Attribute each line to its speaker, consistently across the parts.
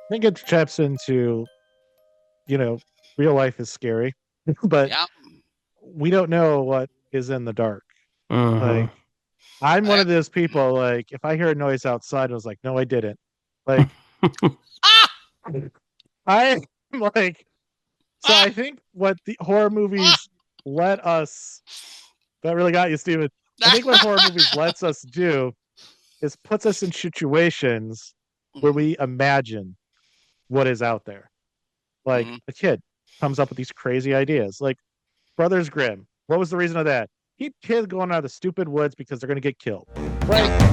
Speaker 1: think it taps into, you know, real life is scary, but
Speaker 2: Yeah.
Speaker 1: we don't know what is in the dark.
Speaker 3: Mm-hmm.
Speaker 1: Like, I'm one
Speaker 2: I,
Speaker 1: of those people, like, if I hear a noise outside, I was like, no, I didn't. Like,
Speaker 2: ah!
Speaker 1: I'm like, so
Speaker 2: Ah!
Speaker 1: I think what the horror
Speaker 2: Ah!
Speaker 1: movies let us, that really got you, Steven. I think what horror movies lets us do is puts us in situations where
Speaker 2: Mhm,
Speaker 1: we imagine what is out there. Like
Speaker 2: mhm.
Speaker 1: a kid comes up with these crazy ideas. Like Brothers Grimm. What was the reason of that? Keep kids going out of the stupid woods because they're going to get killed.
Speaker 2: Yeah.
Speaker 1: Like,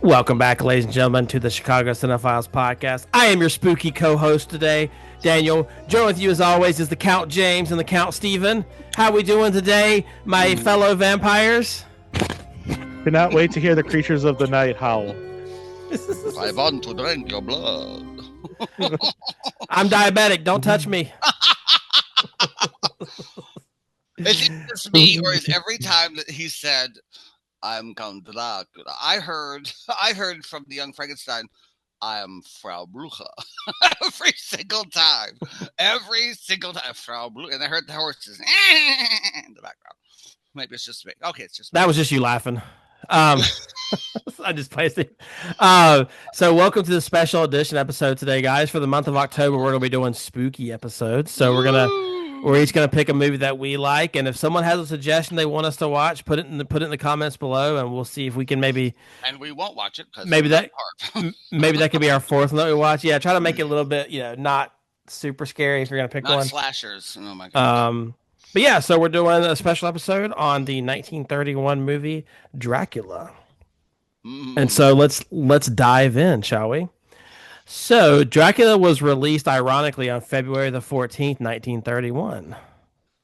Speaker 3: Welcome back, ladies and gentlemen, to the Chicago Cinephiles podcast. I am your spooky co-host today, Daniel. Joined with you, as always, is the Count James and the Count Stephen. How we doing today, my fellow vampires?
Speaker 1: cannot wait to hear the creatures of the night howl.
Speaker 2: I want to drink your blood.
Speaker 3: I'm diabetic. Don't touch me.
Speaker 2: Is it just me, or is every time that he said, "I'm Count Dracula," I heard from the Young Frankenstein, "I am Frau Blucher." Every single time, Frau Blucher, and I heard the horses in the background. Maybe it's just me. Okay, it's just me.
Speaker 3: That was just you laughing. I just placed it. So welcome to the special edition episode today, guys. For the month of October, we're gonna be doing spooky episodes. So we're each gonna pick a movie that we like, and if someone has a suggestion they want us to watch, put it in the comments below, and we'll see if we can maybe.
Speaker 2: And we won't watch it because
Speaker 3: maybe that
Speaker 2: part.
Speaker 3: maybe that could be our fourth one that we watch. Yeah, try to make it a little bit, not super scary if you're gonna pick
Speaker 2: Not
Speaker 3: one.
Speaker 2: slashers. Oh my god.
Speaker 3: But yeah, so we're doing a special episode on the 1931 movie Dracula. And so let's dive in, shall we? So Dracula was released ironically on February the 14th, 1931.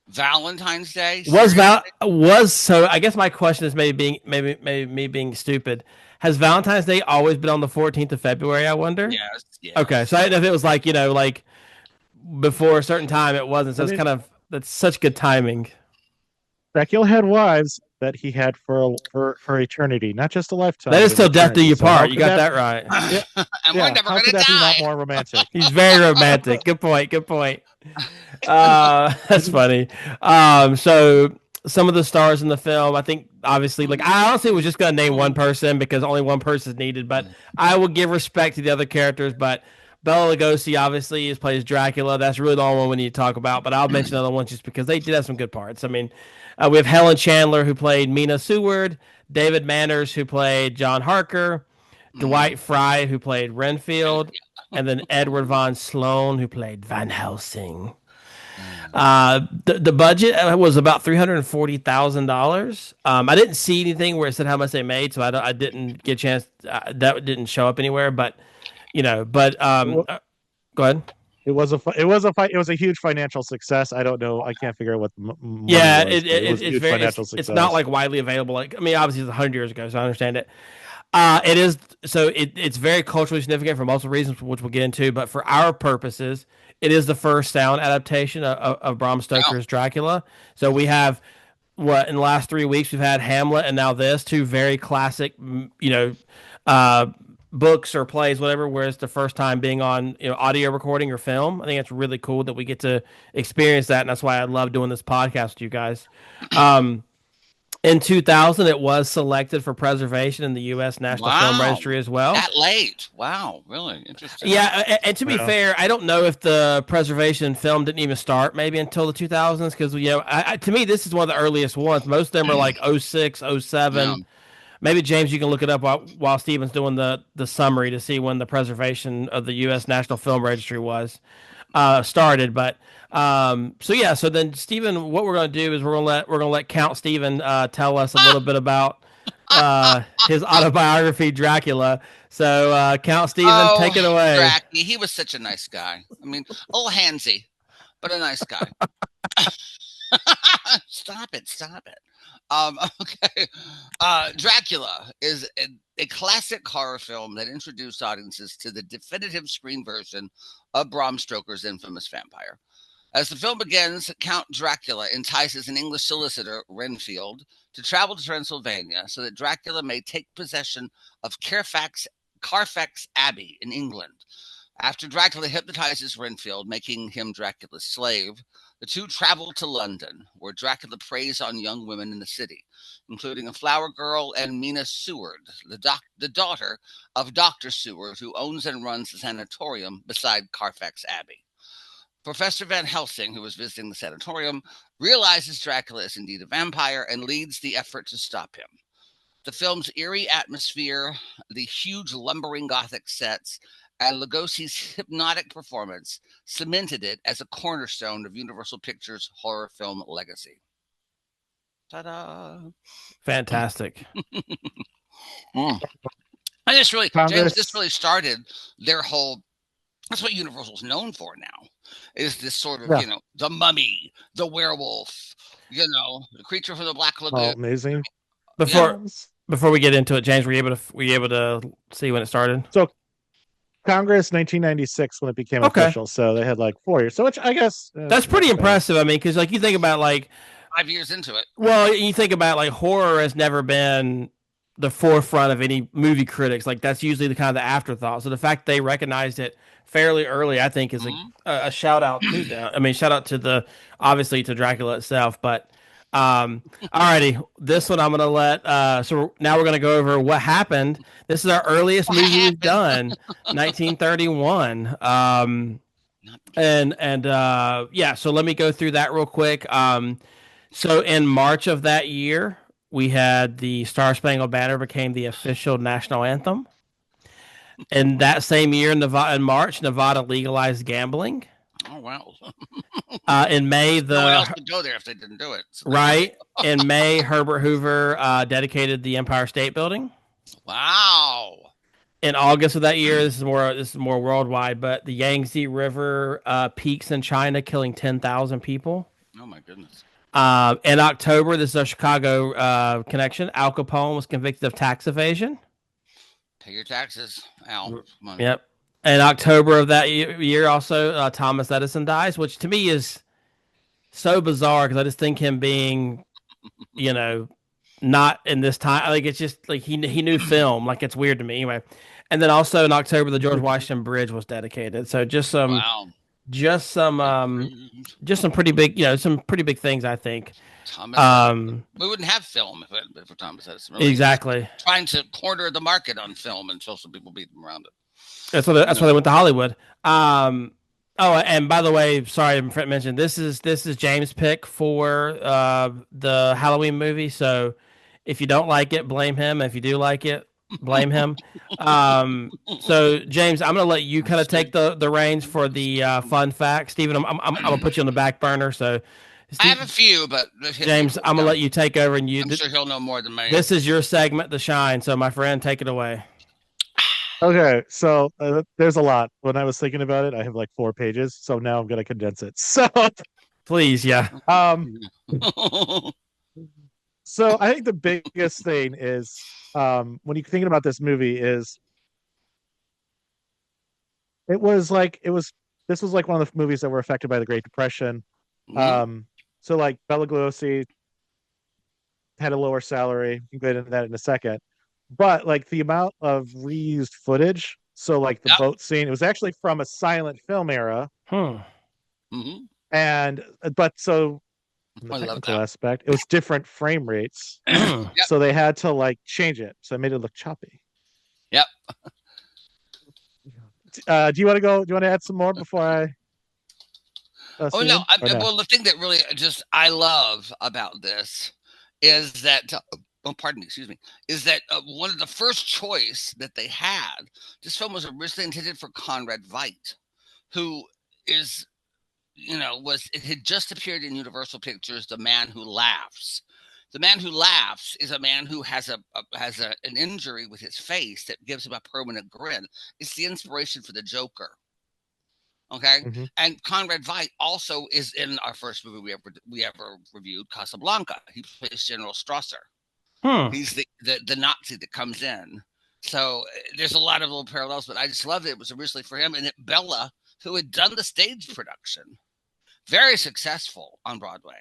Speaker 2: Valentine's Day
Speaker 3: Was so I guess my question is maybe me being stupid. Has Valentine's Day always been on the 14th of February, I wonder?
Speaker 2: Yes.
Speaker 3: Okay, so I didn't know if it was like before a certain time it wasn't. So
Speaker 1: I
Speaker 3: it's
Speaker 1: mean,
Speaker 3: kind of that's such good timing.
Speaker 1: Dracula had wives that he had for eternity, not just a lifetime.
Speaker 3: That is
Speaker 1: but
Speaker 3: till death do
Speaker 1: eternity.
Speaker 3: you
Speaker 1: So how
Speaker 3: part. You
Speaker 1: could
Speaker 3: got that right.
Speaker 2: And
Speaker 1: Yeah,
Speaker 2: we're never
Speaker 1: how
Speaker 2: gonna
Speaker 1: could that be not
Speaker 2: die.
Speaker 1: more romantic?
Speaker 3: He's very romantic. Good point. Good point. That's funny. So some of the stars in the film, I think, obviously, like I honestly was just gonna name one person because only one person is needed, but I will give respect to the other characters. But Bela Lugosi obviously plays Dracula. That's really the only one we need to talk about. But I'll mention other ones just because they did have some good parts. I mean, we have Helen Chandler who played Mina Seward, David Manners who played John Harker, Dwight Fry who played Renfield, and then Edward von Sloan who played Van Helsing. The budget was about $340,000. I didn't see anything where it said how much they made, so I didn't get a chance. That didn't show up anywhere, but go ahead.
Speaker 1: It was a huge financial success. I don't know. I can't figure out what the money
Speaker 3: Yeah,
Speaker 1: was, but it was a
Speaker 3: it's
Speaker 1: huge
Speaker 3: very
Speaker 1: financial success.
Speaker 3: it's not like widely available. Like I mean, obviously it's 100 years ago, so I understand it. It is so it's very culturally significant for multiple reasons, which we'll get into. But for our purposes, it is the first sound adaptation of Bram Stoker's Dracula. So we have what in the last 3 weeks we've had Hamlet and now this two very classic, books or plays, whatever. Where it's the first time being on audio recording or film. I think it's really cool that we get to experience that, and that's why I love doing this podcast with you guys. In 2000, it was selected for preservation in the U.S. National Film Registry as well.
Speaker 2: That late? Wow, really interesting.
Speaker 3: Yeah, and to be fair, I don't know if the preservation film didn't even start maybe until the 2000s because to me this is one of the earliest ones. Most of them are like 06, 07. Yeah. Maybe James, you can look it up while Steven's doing the summary to see when the preservation of the U.S. National Film Registry was started, but. So then Stephen, what we're going to do is we're going to let Count Stephen tell us a little bit about his autobiography, Dracula. So, Count Stephen,
Speaker 2: Oh,
Speaker 3: take it away.
Speaker 2: Dracky, he was such a nice guy. I mean, a little handsy, but a nice guy. Stop it! Stop it! Okay. Dracula is a classic horror film that introduced audiences to the definitive screen version of Bram Stoker's infamous vampire. As the film begins, Count Dracula entices an English solicitor, Renfield, to travel to Transylvania so that Dracula may take possession of Carfax Abbey in England. After Dracula hypnotizes Renfield, making him Dracula's slave, the two travel to London, where Dracula preys on young women in the city, including a flower girl and Mina Seward, the daughter of Dr. Seward, who owns and runs the sanatorium beside Carfax Abbey. Professor Van Helsing, who was visiting the sanatorium, realizes Dracula is indeed a vampire and leads the effort to stop him. The film's eerie atmosphere, the huge lumbering Gothic sets, and Lugosi's hypnotic performance cemented it as a cornerstone of Universal Pictures' horror film legacy. Ta-da!
Speaker 3: Fantastic.
Speaker 2: And this really,
Speaker 1: Congress.
Speaker 2: James, this really started their whole. That's what Universal's known for now. Is this sort of, the mummy, the werewolf, the creature from the Black Lagoon.
Speaker 1: Oh, amazing.
Speaker 3: Before we get into it, James, were you able to see when it started?
Speaker 1: So Congress 1996 when it became official. So they had like 4 years. So which I guess
Speaker 3: that's pretty impressive. I mean, because like you think about like
Speaker 2: 5 years into it.
Speaker 3: Well, you think about like horror has never been the forefront of any movie critics. Like that's usually the kind of the afterthought. So the fact they recognized it fairly early, I think, is a shout out to them. I mean, shout out to obviously to Dracula itself, but alrighty, this one I'm gonna let. So now we're gonna go over what happened. This is our earliest movie we've done, 1931. Yeah. So let me go through that real quick. So in March of that year, we had the Star Spangled Banner became the official national anthem. And that same year, in March, Nevada legalized gambling.
Speaker 2: Oh wow!
Speaker 3: In May,
Speaker 2: no one else would go there if they didn't do it. So.
Speaker 3: Right. In May, Herbert Hoover dedicated the Empire State Building.
Speaker 2: Wow. In
Speaker 3: August of that year, this is more worldwide, but the Yangtze River peaks in China, killing 10,000 people.
Speaker 2: Oh my goodness.
Speaker 3: In October, this is a Chicago connection. Al Capone was convicted of tax evasion.
Speaker 2: Pay your taxes, Al.
Speaker 3: Yep. In October of that year, also, Thomas Edison dies, which to me is so bizarre because I just think him being, not in this time. Like it's just like he knew film. Like it's weird to me anyway. And then also in October, the George Washington Bridge was dedicated. So just some pretty big, some pretty big things, I think.
Speaker 2: We wouldn't have film if it for Thomas Edison. Really.
Speaker 3: Exactly.
Speaker 2: Trying to corner the market on film until some people beat them around it.
Speaker 3: That's why they went to Hollywood. Oh, and by the way, sorry, I mentioned this is James' pick for the Halloween movie. So if you don't like it, blame him. If you do like it, blame him. So James, I'm gonna let you kind of take the reins for the fun fact. Stephen, I'm gonna put you on the back burner. So
Speaker 2: I have a few, but
Speaker 3: James, I'm gonna let you take over, and
Speaker 2: I'm sure he'll know more than me.
Speaker 3: This is your segment to shine. So my friend, take it away.
Speaker 1: Okay, so there's a lot. When I was thinking about it, I have like 4 pages, so now I'm gonna condense it. So
Speaker 3: please, yeah.
Speaker 1: So I think the biggest thing is when you're thinking about this movie is this was like one of the movies that were affected by the Great Depression. So like Bela Lugosi had a lower salary. We can get into that in a second. But like the amount of reused footage, so like the boat scene, it was actually from a silent film era. And but so from the technical aspect, it was different frame rates. So they had to like change it. So it made it look choppy.
Speaker 2: Yep.
Speaker 1: Do you want to add some more before I
Speaker 2: no. Well, the thing that really just I love about this is that is that one of the first choice that they had, this film was originally intended for Conrad Veidt, who is, it had just appeared in Universal Pictures, The Man Who Laughs. The man who laughs is a man who has an injury with his face that gives him a permanent grin. It's the inspiration for the Joker. Okay, and Conrad Veidt also is in our first movie we ever reviewed, Casablanca. He plays General Strasser. He's the Nazi that comes in. So there's a lot of little parallels, but I just loved it. It was originally for him, and it Bela, who had done the stage production, very successful on Broadway,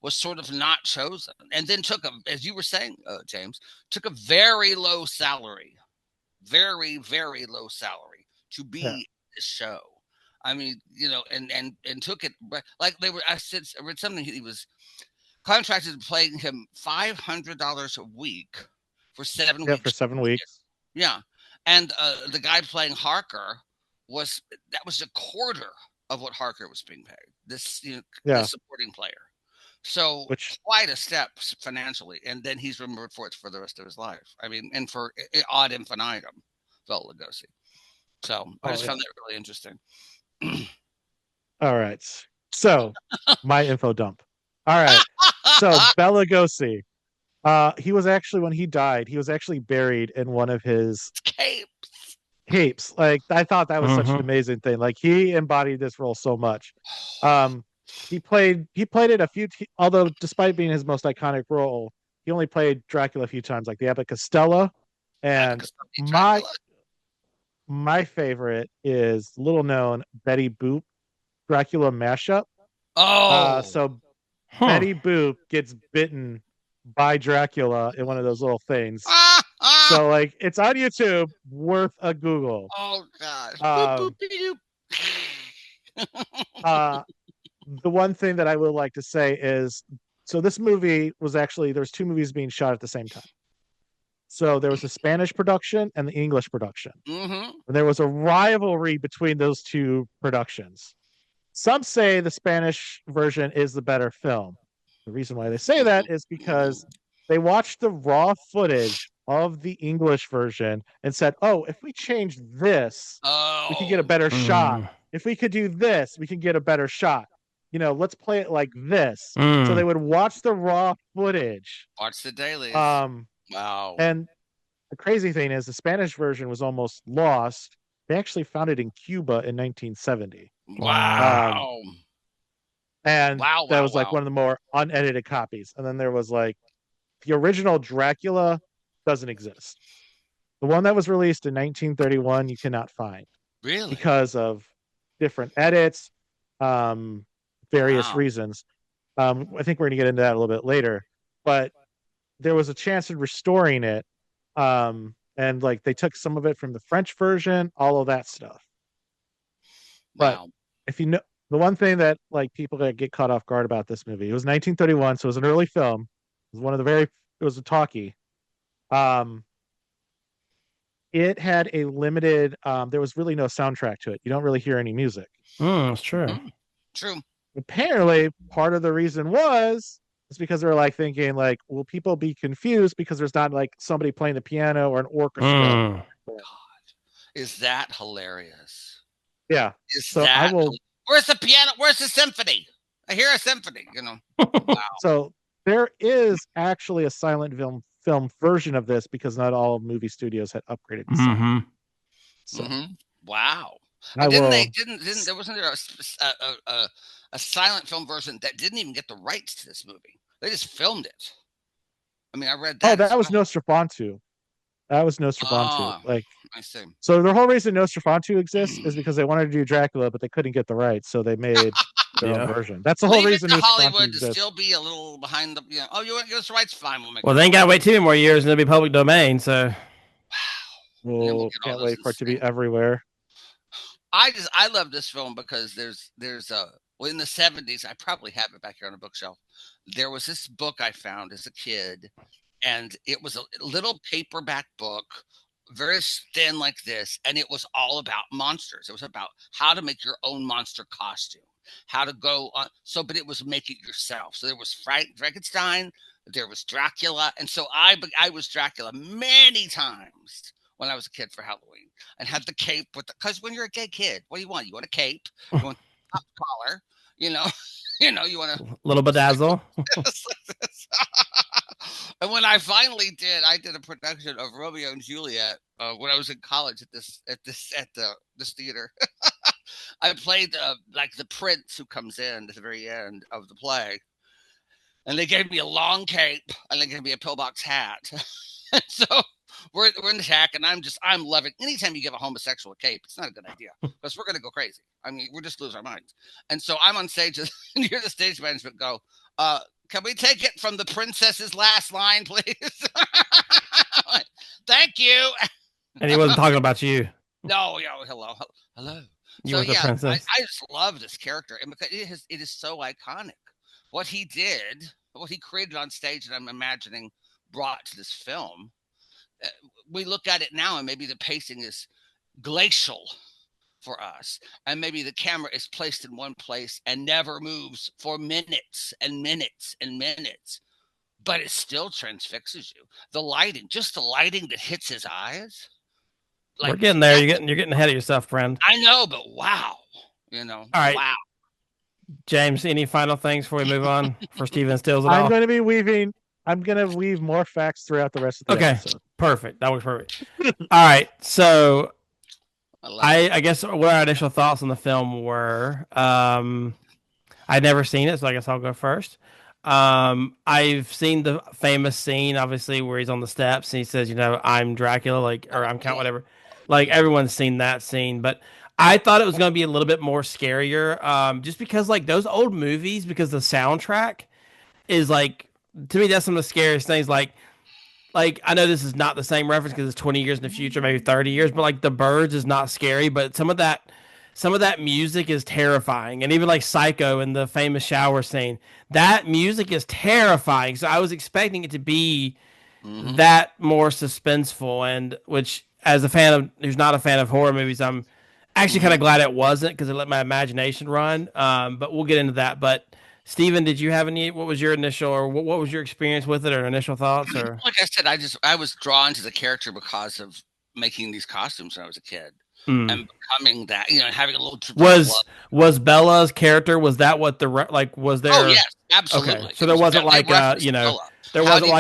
Speaker 2: was sort of not chosen, and then took as you were saying, James, took a very low salary, very very low salary to be this show. I mean, and took it like they were. I read something. He was contracted to pay him $500 a week for 7 weeks.
Speaker 1: Yeah, for 7 weeks.
Speaker 2: Yeah, and the guy playing Harker was a quarter of what Harker was being paid. This this supporting player. So quite a step financially, and then he's remembered for it for the rest of his life. I mean, and for ad infinitum, Bela Lugosi. So I just found that really interesting.
Speaker 1: All right. So my info dump. All right. So Bela Lugosi, he was actually, when he died, he was actually buried in one of his capes. Like, I thought that was such an amazing thing. Like, he embodied this role so much. He played it a few, although despite being his most iconic role, he only played Dracula a few times, like the Abbot Costello. And my favorite is little known Betty Boop Dracula mashup. So Betty Boop gets bitten by Dracula in one of those little things. So like, it's on YouTube, worth a Google.
Speaker 2: Oh gosh.
Speaker 1: The one thing that I would like to say is, so this movie was actually, there's 2 movies being shot at the same time. So there was the Spanish production and the English production. And there was a rivalry between those 2 productions. Some say the Spanish version is the better film. The reason why they say that is because they watched the raw footage of the English version and said, oh, if we change this, we could get a better shot. If we could do this, we can get a better shot. Let's play it like this. So they would watch the raw footage.
Speaker 2: Watch the dailies. Wow.
Speaker 1: And the crazy thing is, the Spanish version was almost lost. They actually found it in Cuba in 1970.
Speaker 2: Wow.
Speaker 1: And that was like one of the more unedited copies. And then there was like the original Dracula doesn't exist. The one that was released in 1931 you cannot find.
Speaker 2: Really?
Speaker 1: Because of different edits, various reasons. I think we're going to get into that a little bit later. But there was a chance of restoring it. And like, they took some of it from the French version, all of that stuff. But if you know, the one thing that like people that get caught off guard about this movie, it was 1931, so it was an early film. It was it was a talkie. It had a limited, there was really no soundtrack to it. You don't really hear any music.
Speaker 3: That's true.
Speaker 2: True.
Speaker 1: Apparently, part of the reason was because they were like thinking like, will people be confused because there's not like somebody playing the piano or an orchestra?
Speaker 2: God, is that hilarious?
Speaker 1: Yeah.
Speaker 2: Where's the piano? Where's the symphony? I hear a symphony. Wow.
Speaker 1: So there is actually a silent film version of this because not all movie studios had upgraded the sound.
Speaker 2: Wow. There wasn't a silent film version that didn't even get the rights to this movie. They just filmed it. I mean, I read that.
Speaker 1: Oh, that was Nosferatu. That was Nosferatu. Like,
Speaker 2: I see.
Speaker 1: So the whole reason Nosferatu exists is because they wanted to do Dracula, but they couldn't get the rights, so they made their own version. That's the whole reason.
Speaker 2: Hollywood to still be a little behind the. Oh, you want to give us the rights? Fine, we'll make.
Speaker 3: Well, they ain't gotta wait 2 more years, and it'll be public domain. So,
Speaker 1: we'll can't wait for it to be everywhere.
Speaker 2: I love this film because there's in the 70s, I probably have it back here on a bookshelf. There was this book I found as a kid, and it was a little paperback book, very thin like this, and it was all about monsters. It was about how to make your own monster costume, how to go on. But it was make it yourself. So there was Frankenstein, there was Dracula, and so I was Dracula many times when I was a kid for Halloween, and had the cape because when you're a gay kid, what do you want? You want a cape, you want a top collar, you want a
Speaker 3: little bedazzle.
Speaker 2: And when I finally I did a production of Romeo and Juliet when I was in college at this theater. I played like the prince who comes in at the very end of the play, and they gave me a long cape and they gave me a pillbox hat. So we're in the shack, and I'm loving. Anytime you give a homosexual a cape, it's not a good idea because we're gonna go crazy. I mean, we'll just lose our minds. And so I'm on stage, and you hear the stage management go, "Can we take it from the princess's last line, please?" Thank you.
Speaker 3: And he wasn't talking about you.
Speaker 2: No, hello.
Speaker 3: You
Speaker 2: So
Speaker 3: were the princess.
Speaker 2: I just love this character, and because it is so iconic. What he did, what he created on stage, and I'm imagining brought to this film. We look at it now, and maybe the pacing is glacial for us, and maybe the camera is placed in one place and never moves for minutes and minutes and minutes, but it still transfixes you. The lighting, just the lighting that hits his eyes.
Speaker 3: Like, we're getting there. You're getting ahead of yourself, friend.
Speaker 2: I know, but wow, All right,
Speaker 3: wow. James, any final things before we move on? For Steven Stills,
Speaker 1: I'm going to weave more facts throughout the rest of the episode.
Speaker 3: Perfect. That works perfect. All right, so I guess what our initial thoughts on the film were. I'd never seen it, so I guess I'll go first. I've seen the famous scene, obviously, where he's on the steps and he says, "I'm Dracula," or "I'm Count whatever." Like, everyone's seen that scene, but I thought it was going to be a little bit more scarier, just because, like, those old movies, because the soundtrack is, like, to me, that's some of the scariest things. Like I know this is not the same reference because it's 20 years in the future, maybe 30 years, but, like, The Birds is not scary, but some of that music is terrifying. And even, like, Psycho and the famous shower scene, that music is terrifying. So I was expecting it to be that more suspenseful, and which, as a fan who's not a fan of horror movies, I'm actually kind of glad it wasn't, because it let my imagination run. But we'll get into that. But Steven, did you have what was your initial, or what was your experience with it, or initial thoughts? Or
Speaker 2: like I said, I was drawn to the character because of making these costumes when I was a kid. And becoming that, having a little
Speaker 3: was Bella's character, was that what was there?
Speaker 2: Oh yes, absolutely.
Speaker 3: Okay. So there wasn't like there wasn't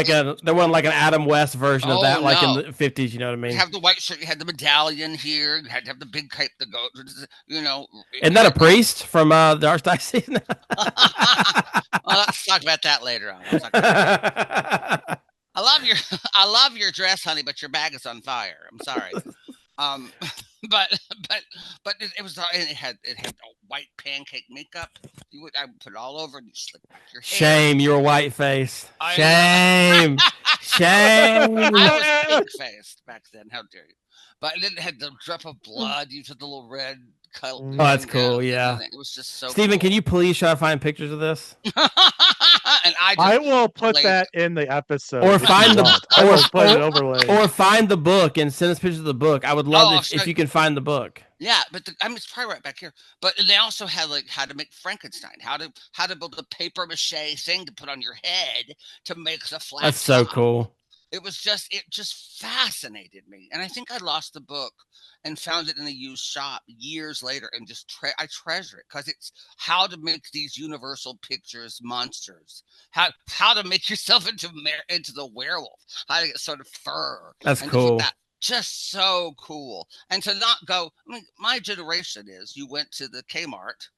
Speaker 3: like an Adam West version of that, like in the 50s. You know what I mean?
Speaker 2: You have the white shirt, you had the medallion here, you had to have the big cape to go.
Speaker 3: Isn't that a priest from the Archdiocese?
Speaker 2: Well, let's talk about that later on. I love your dress, honey, but your bag is on fire. I'm sorry. But it had white pancake makeup. I would put it all over and you slick back your hair.
Speaker 3: Shame, you're white faced. Shame. Shame.
Speaker 2: I was pink faced back then. How dare you? But it had the drip of blood. You took the little red color.
Speaker 3: Oh, that's cool. Yeah.
Speaker 2: It was just so
Speaker 3: Steven,
Speaker 2: cool.
Speaker 3: can you please try to find pictures of this?
Speaker 2: And
Speaker 1: I will put that in the episode.
Speaker 3: Or find
Speaker 1: or
Speaker 3: find the book and send us pictures of the book. I would love if you can find the book.
Speaker 2: Yeah, but it's probably right back here. But they also had like how to make Frankenstein, how to build a paper mache thing to put on your head to make the flat.
Speaker 3: That's so cool.
Speaker 2: It just fascinated me, and I think I lost the book and found it in a used shop years later, and just I treasure it because it's how to make these Universal Pictures monsters, how to make yourself into the werewolf, how to get sort of fur.
Speaker 3: That's cool.
Speaker 2: Just so cool, and to not go. I mean, my generation you went to the Kmart.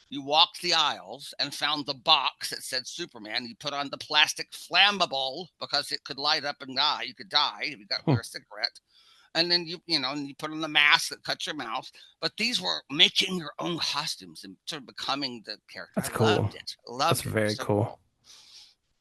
Speaker 2: You walked the aisles and found the box that said Superman. You put on the plastic flammable because it could light up and die. You could die if you got a cigarette. And then you put on the mask that cut your mouth. But these were making your own costumes and sort of becoming the character.
Speaker 3: That's cool.
Speaker 2: Loved it.
Speaker 3: That's very cool.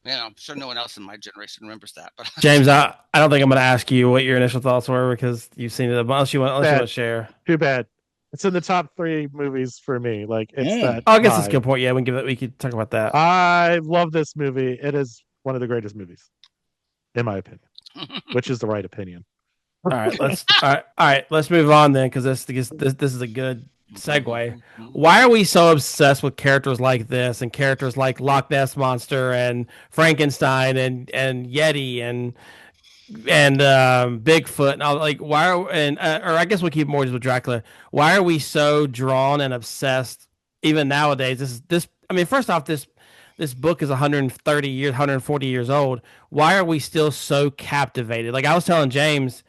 Speaker 2: I'm sure no one else in my generation remembers that. But
Speaker 3: James, I don't think I'm going to ask you what your initial thoughts were because you've seen it. Unless you want to share.
Speaker 1: Too bad. It's in the top 3 movies for me. Like it's that.
Speaker 3: I guess that's a good point. Yeah, we could talk about that.
Speaker 1: I love this movie. It is one of the greatest movies, in my opinion, which is the right opinion.
Speaker 3: All right, let's move on then, because this is a good segue. Why are we so obsessed with characters like this and characters like Loch Ness Monster and Frankenstein and Yeti and Bigfoot and all, like, why are or I guess we'll keep more just with Dracula. Why are we so drawn and obsessed even nowadays? This I mean, first off, this this book is 130 years, 140 years old. Why are we still so captivated? Like I was telling James,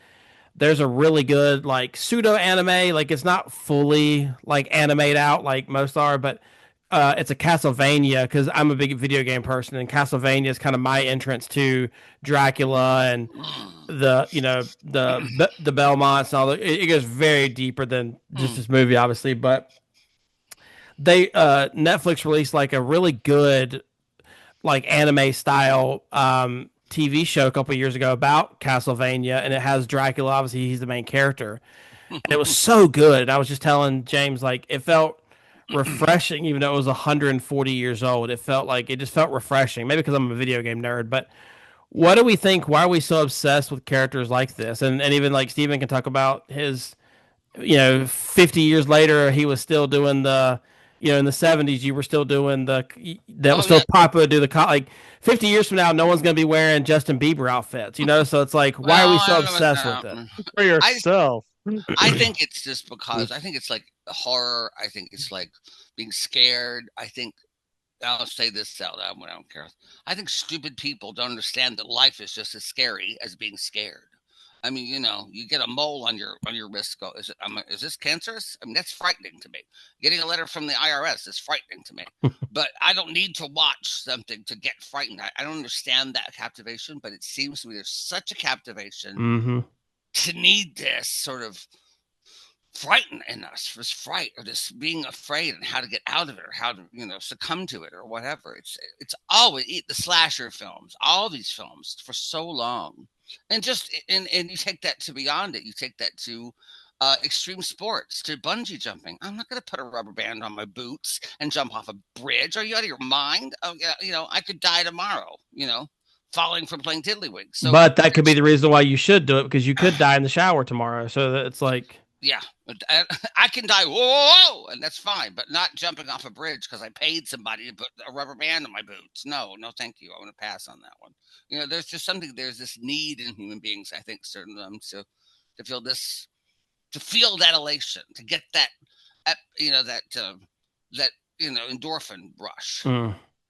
Speaker 3: there's a really good like pseudo anime, like it's not fully like animate out like most are, but it's a Castlevania because I'm a big video game person, and Castlevania is kind of my entrance to Dracula and the the Belmonts and all that. It goes very deeper than just this movie, obviously, but they Netflix released like a really good like anime style TV show a couple years ago about Castlevania, and it has Dracula. Obviously, he's the main character, and it was so good. And I was just telling James like it felt refreshing, even though it was 140 years old. It just felt refreshing. Maybe because I'm a video game nerd, but what do we think? Why are we so obsessed with characters like this? And even like Steven can talk about his 50 years later, he was still doing in the 70s, you were still doing that was still popular to do like 50 years from now, no one's going to be wearing Justin Bieber outfits, so it's like, why are we so obsessed with it?
Speaker 1: For yourself.
Speaker 2: I think it's just because I think it's like horror. I think it's like being scared. I think I'll say this out loud when I don't care. I think stupid people don't understand that life is just as scary as being scared. I mean, you get a mole on your wrist. Go, is this cancerous? I mean, that's frightening to me. Getting a letter from the IRS is frightening to me. But I don't need to watch something to get frightened. I don't understand that captivation, but it seems to me there's such a captivation to need this sort of frighten in us, this fright or this being afraid and how to get out of it or how to succumb to it or whatever. It's always the slasher films, all these films for so long. And just and you take that to beyond it. You take that to extreme sports, to bungee jumping. I'm not going to put a rubber band on my boots and jump off a bridge. Are you out of your mind? Oh, yeah, I could die tomorrow. Falling from playing tiddlywinks. So,
Speaker 3: but that could be the reason why you should do it, because you could die in the shower tomorrow. So it's like,
Speaker 2: yeah, I can die. Whoa, and that's fine, but not jumping off a bridge because I paid somebody to put a rubber band on my boots. No, thank you. I want to pass on that one. There's just there's this need in human beings, I think, certain of them to feel this, to feel that elation, to get that, that endorphin rush.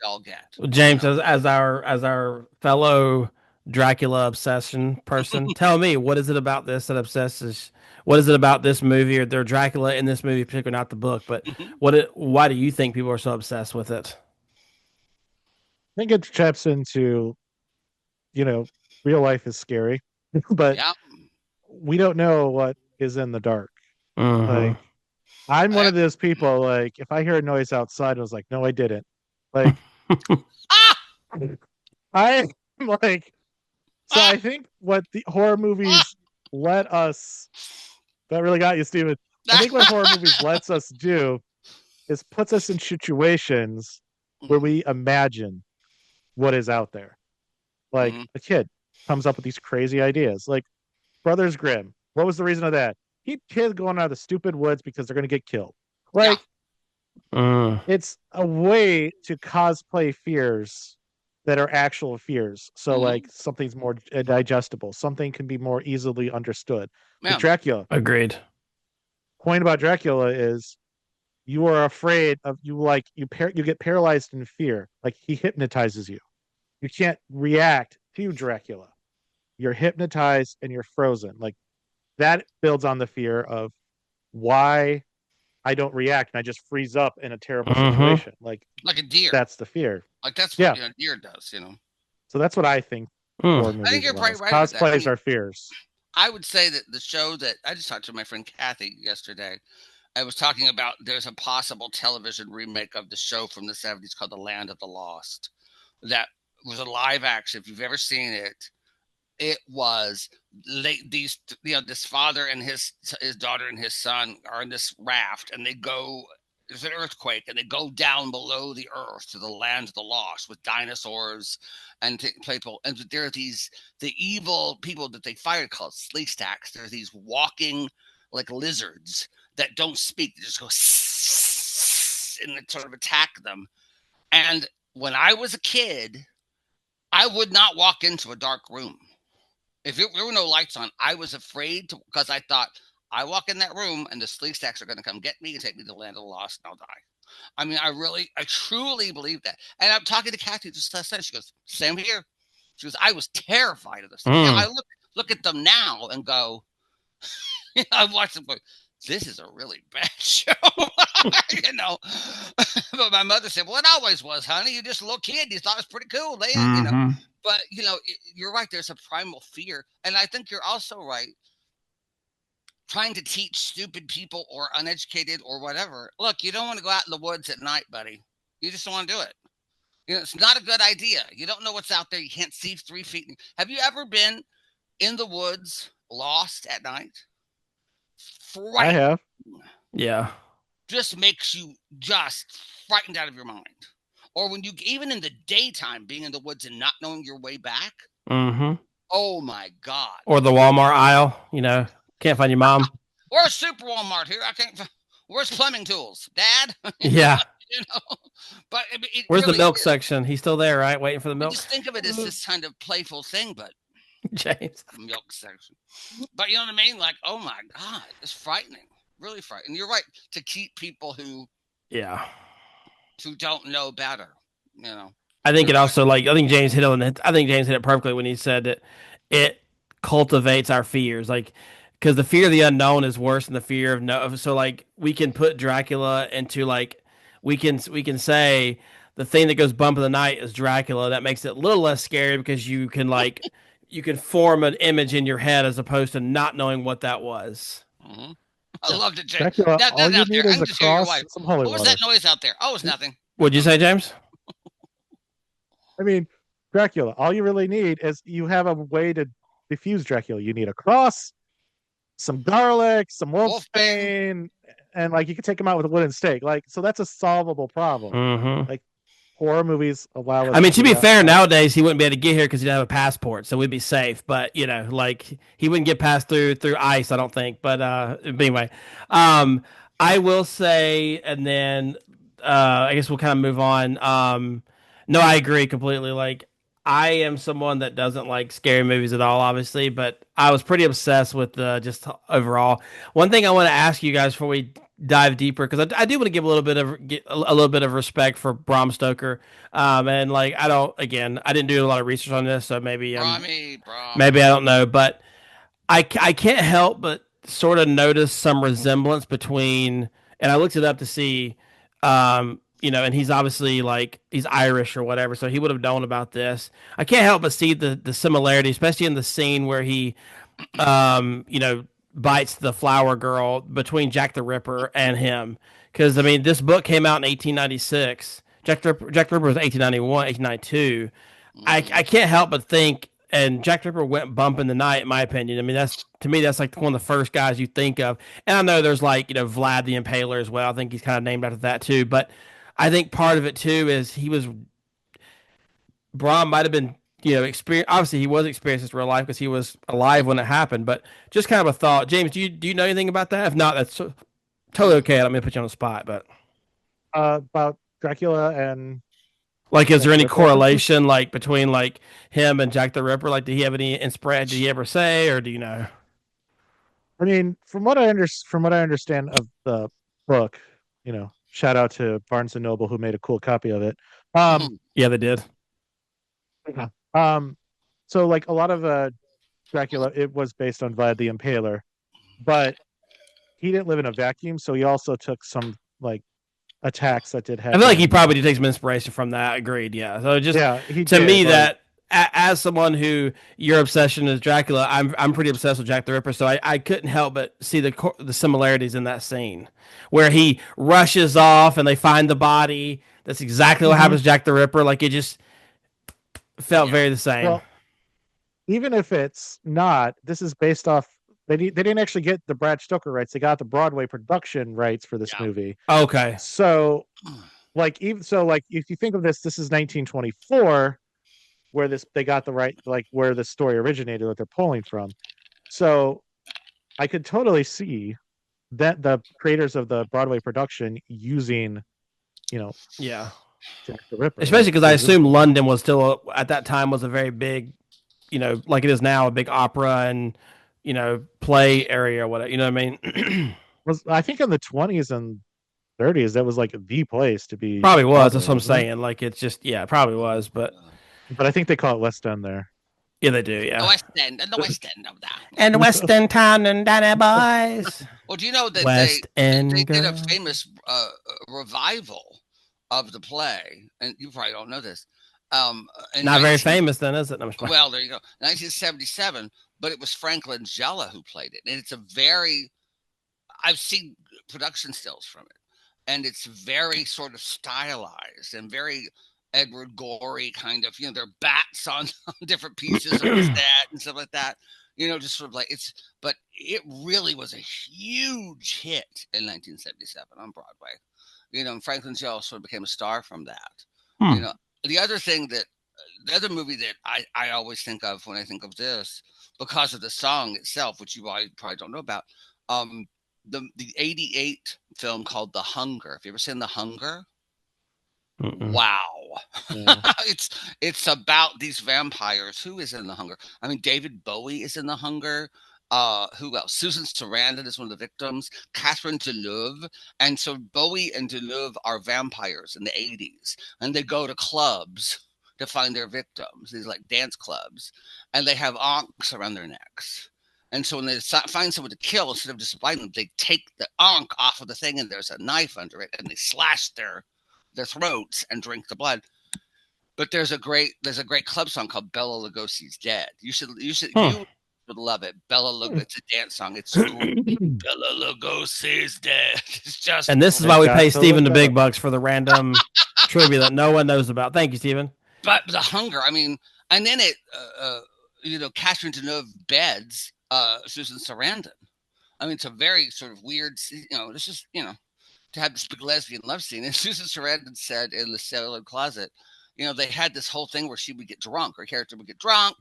Speaker 2: All get.
Speaker 3: James, as our fellow Dracula obsession person, tell me, what is it about this that obsesses? What is it about this movie, or their Dracula in this movie, particularly not the book, but why do you think people are so obsessed with it?
Speaker 1: I think it taps into, real life is scary, but we don't know what is in the dark. Like, I'm one of those people, like, if I hear a noise outside, I was like, no, I didn't. Like, I'm like, so I think what the horror movies let us, that really got you, Steven. I think what horror movies lets us do is puts us in situations where we imagine what is out there. Like a kid comes up with these crazy ideas. Like Brothers Grimm. What was the reason of that? Keep kids going out of the stupid woods because they're going to get killed. Like, it's a way to cosplay fears that are actual fears. So, like, something's more digestible. Something can be more easily understood. Like Dracula.
Speaker 3: Agreed.
Speaker 1: Point about Dracula is you are afraid of you get paralyzed in fear. Like, he hypnotizes you. You can't react to Dracula. You're hypnotized and you're frozen. Like, that builds on the fear of why I don't react and I just freeze up in a terrible situation. Like
Speaker 2: a deer.
Speaker 1: That's the fear.
Speaker 2: Like that's what a deer does,
Speaker 1: So that's what I think.
Speaker 2: I think you're probably right.
Speaker 1: Cosplays are fears.
Speaker 2: I would say that the show that I just talked to my friend Kathy yesterday, I was talking about there's a possible television remake of the show from the 70s called The Land of the Lost. That was a live action. If you've ever seen it, it was this father and his daughter and his son are in this raft, and there's an earthquake, and they go down below the earth to the land of the lost with dinosaurs and people. And there are the evil people that they fired called Sleestaks. There are these walking like lizards that don't speak. They just go and they sort of attack them. And when I was a kid, I would not walk into a dark room. If there were no lights on, I was afraid because I thought, I walk in that room and the Sleestaks are going to come get me and take me to the land of the lost and I'll die. I mean, I truly believe that. And I'm talking to Kathy just last night. She goes, "Same here." She goes, "I was terrified of this thing." Now I look at them now and go, I've watched them. Go, this is a really bad show, you know. But my mother said, "Well, it always was, honey. You just a little kid. You thought it was pretty cool then, you know." But you're right. There's a primal fear, and I think you're also right. Trying to teach stupid people or uneducated or whatever. Look, you don't want to go out in the woods at night, buddy. You just don't want to do it. It's not a good idea. You don't know what's out there. You can't see 3 feet. Have you ever been in the woods lost at night?
Speaker 1: I have.
Speaker 3: Yeah.
Speaker 2: Just makes you just frightened out of your mind. Or when you, even in the daytime, being in the woods and not knowing your way back. Oh my God.
Speaker 3: Or the Walmart aisle, can't find your mom.
Speaker 2: Or a super Walmart here. I can't. Where's plumbing tools, Dad?
Speaker 3: Yeah.
Speaker 2: But
Speaker 3: where's really the milk section? He's still there, right? Waiting for the milk.
Speaker 2: Just think of it as this kind of playful thing, but
Speaker 3: James,
Speaker 2: milk section. But you know what I mean? Like, oh my God, it's frightening, really frightening. You're right to keep people who don't know better.
Speaker 3: I think it also I think James hit it perfectly when he said that it cultivates our fears, because the fear of the unknown is worse than the fear of no. So we can put Dracula into we can say the thing that goes bump in the night is Dracula. That makes it a little less scary because you can you can form an image in your head as opposed to not knowing what that was.
Speaker 2: Mm-hmm. I loved it, James.
Speaker 1: Dracula, all you need is a cross, some holy water.
Speaker 2: What was that noise out there? Oh, it's nothing.
Speaker 3: What'd you say, James?
Speaker 1: I mean, Dracula, all you really need is you have a way to diffuse Dracula. You need a cross, some garlic, some wolfbane, and you can take him out with a wooden stake. So that's a solvable problem. Horror movies allow us.
Speaker 3: I mean, to be fair, nowadays he wouldn't be able to get here because he'd have a passport, so we'd be safe. But he wouldn't get past through ice, I don't think. But anyway, I will say, and then I guess we'll kind of move on. No, I agree completely. I am someone that doesn't like scary movies at all, obviously, but I was pretty obsessed with just overall. One thing I want to ask you guys before we dive deeper, because I do want to give a little bit of respect for Bram Stoker, and I didn't do a lot of research on this, so maybe maybe I don't know, but I can't help but sort of notice some resemblance between, and I looked it up to see. And he's obviously he's Irish or whatever, so he would have known about this. I can't help but see the similarity, especially in the scene where he, bites the flower girl between Jack the Ripper and him. Because, I mean, this book came out in 1896. Jack the Ripper was 1891, 1892. I can't help but think, and Jack the Ripper went bump in the night, in my opinion. I mean, that's one of the first guys you think of. And I know there's Vlad the Impaler as well. I think he's kind of named after that too. But I think part of it too is Bram might have been, obviously he was experiencing this real life because he was alive when it happened, but just kind of a thought. James, do you know anything about that? If not, that's totally okay. I'm going to put you on the spot, but
Speaker 1: about Dracula and
Speaker 3: is there any correlation between him and Jack the Ripper? Did he have any inspiration? Did he ever say, or do you know?
Speaker 1: I mean, from what I understand of the book, shout out to Barnes and Noble who made a cool copy of it.
Speaker 3: Yeah, they did.
Speaker 1: So a lot of Dracula, it was based on Vlad the Impaler, but he didn't live in a vacuum, so he also took some attacks that did happen.
Speaker 3: I feel like he probably did take some inspiration from that. Agreed. Yeah. So that as someone who your obsession is Dracula, I'm pretty obsessed with Jack the Ripper, so I couldn't help but see the similarities in that scene where he rushes off and they find the body. That's exactly what happens to Jack the Ripper. It just felt very the same.
Speaker 1: Well, even if it's not, this is based off. They didn't actually get the Brad Stoker rights. They got the Broadway production rights for this movie.
Speaker 3: Okay.
Speaker 1: So, if you think of this is 1924. Where they got the right, where the story originated, what they're pulling from. So I could totally see that the creators of the Broadway production using, Jack the Ripper.
Speaker 3: Especially because I assume London was still, at that time, was a very big, like it is now, a big opera and, play area or whatever. You know what I mean?
Speaker 1: I think in the 20s and 30s, that was like the place to be.
Speaker 3: Probably was. That's
Speaker 1: Broadway,
Speaker 3: what I'm
Speaker 1: wasn't it?
Speaker 3: saying. Like it's just it probably was, but
Speaker 1: But I think they call it West End there.
Speaker 3: yeah, they do.
Speaker 2: The
Speaker 3: Yeah.
Speaker 2: West End, the West End of that.
Speaker 3: And Western Town and Danny Boys.
Speaker 2: Well, do you know that
Speaker 3: West
Speaker 2: they
Speaker 3: End
Speaker 2: did a
Speaker 3: girl.
Speaker 2: famous revival of the play, and you probably don't know this. In
Speaker 3: Not very
Speaker 2: 19
Speaker 3: famous then, is it? No, I'm just playing.
Speaker 2: Well, there you go. 1977, but it was Franklin Jella who played it, and it's a very. I've seen production stills from it, and it's very sort of stylized and very Edward Gorey kind of. There are bats on different pieces of the set and stuff like that. Just sort of like it's. But it really was a huge hit in 1977 on Broadway. And Franklin Jella sort of became a star from that. The other thing that the other movie that I always think of when I think of this, because of the song itself, which you probably don't know about, the 88 film called The Hunger. Have you ever seen The Hunger?
Speaker 3: Mm-mm.
Speaker 2: Wow.
Speaker 1: Yeah.
Speaker 2: It's about these vampires. Who is in The Hunger? I mean, David Bowie is in The Hunger. Who else? Susan Sarandon is one of the victims. Catherine Deneuve. And so Bowie and Deneuve are vampires in the 80s. And they go to clubs to find their victims, these like dance clubs. And they have ankhs around their necks. And so when they find someone to kill, instead of just biting them, they take the ankh off of the thing and there's a knife under it. And they slash their throats and drink the blood. But there's a great club song called Bela Lugosi's Dead. You would love it. Bela Lugosi. It's a dance song. It's great. Bela Lugosi's dead. It's just.
Speaker 3: And this is why we pay Steven the big bucks for the random trivia that no one knows about. Thank you, Steven.
Speaker 2: But The Hunger, I mean, and then it, Catherine Deneuve beds Susan Sarandon. I mean, it's a very sort of weird, it's just, to have this big lesbian love scene. And Susan Sarandon said in The Cellular Closet, they had this whole thing where she would get drunk. Her character would get drunk,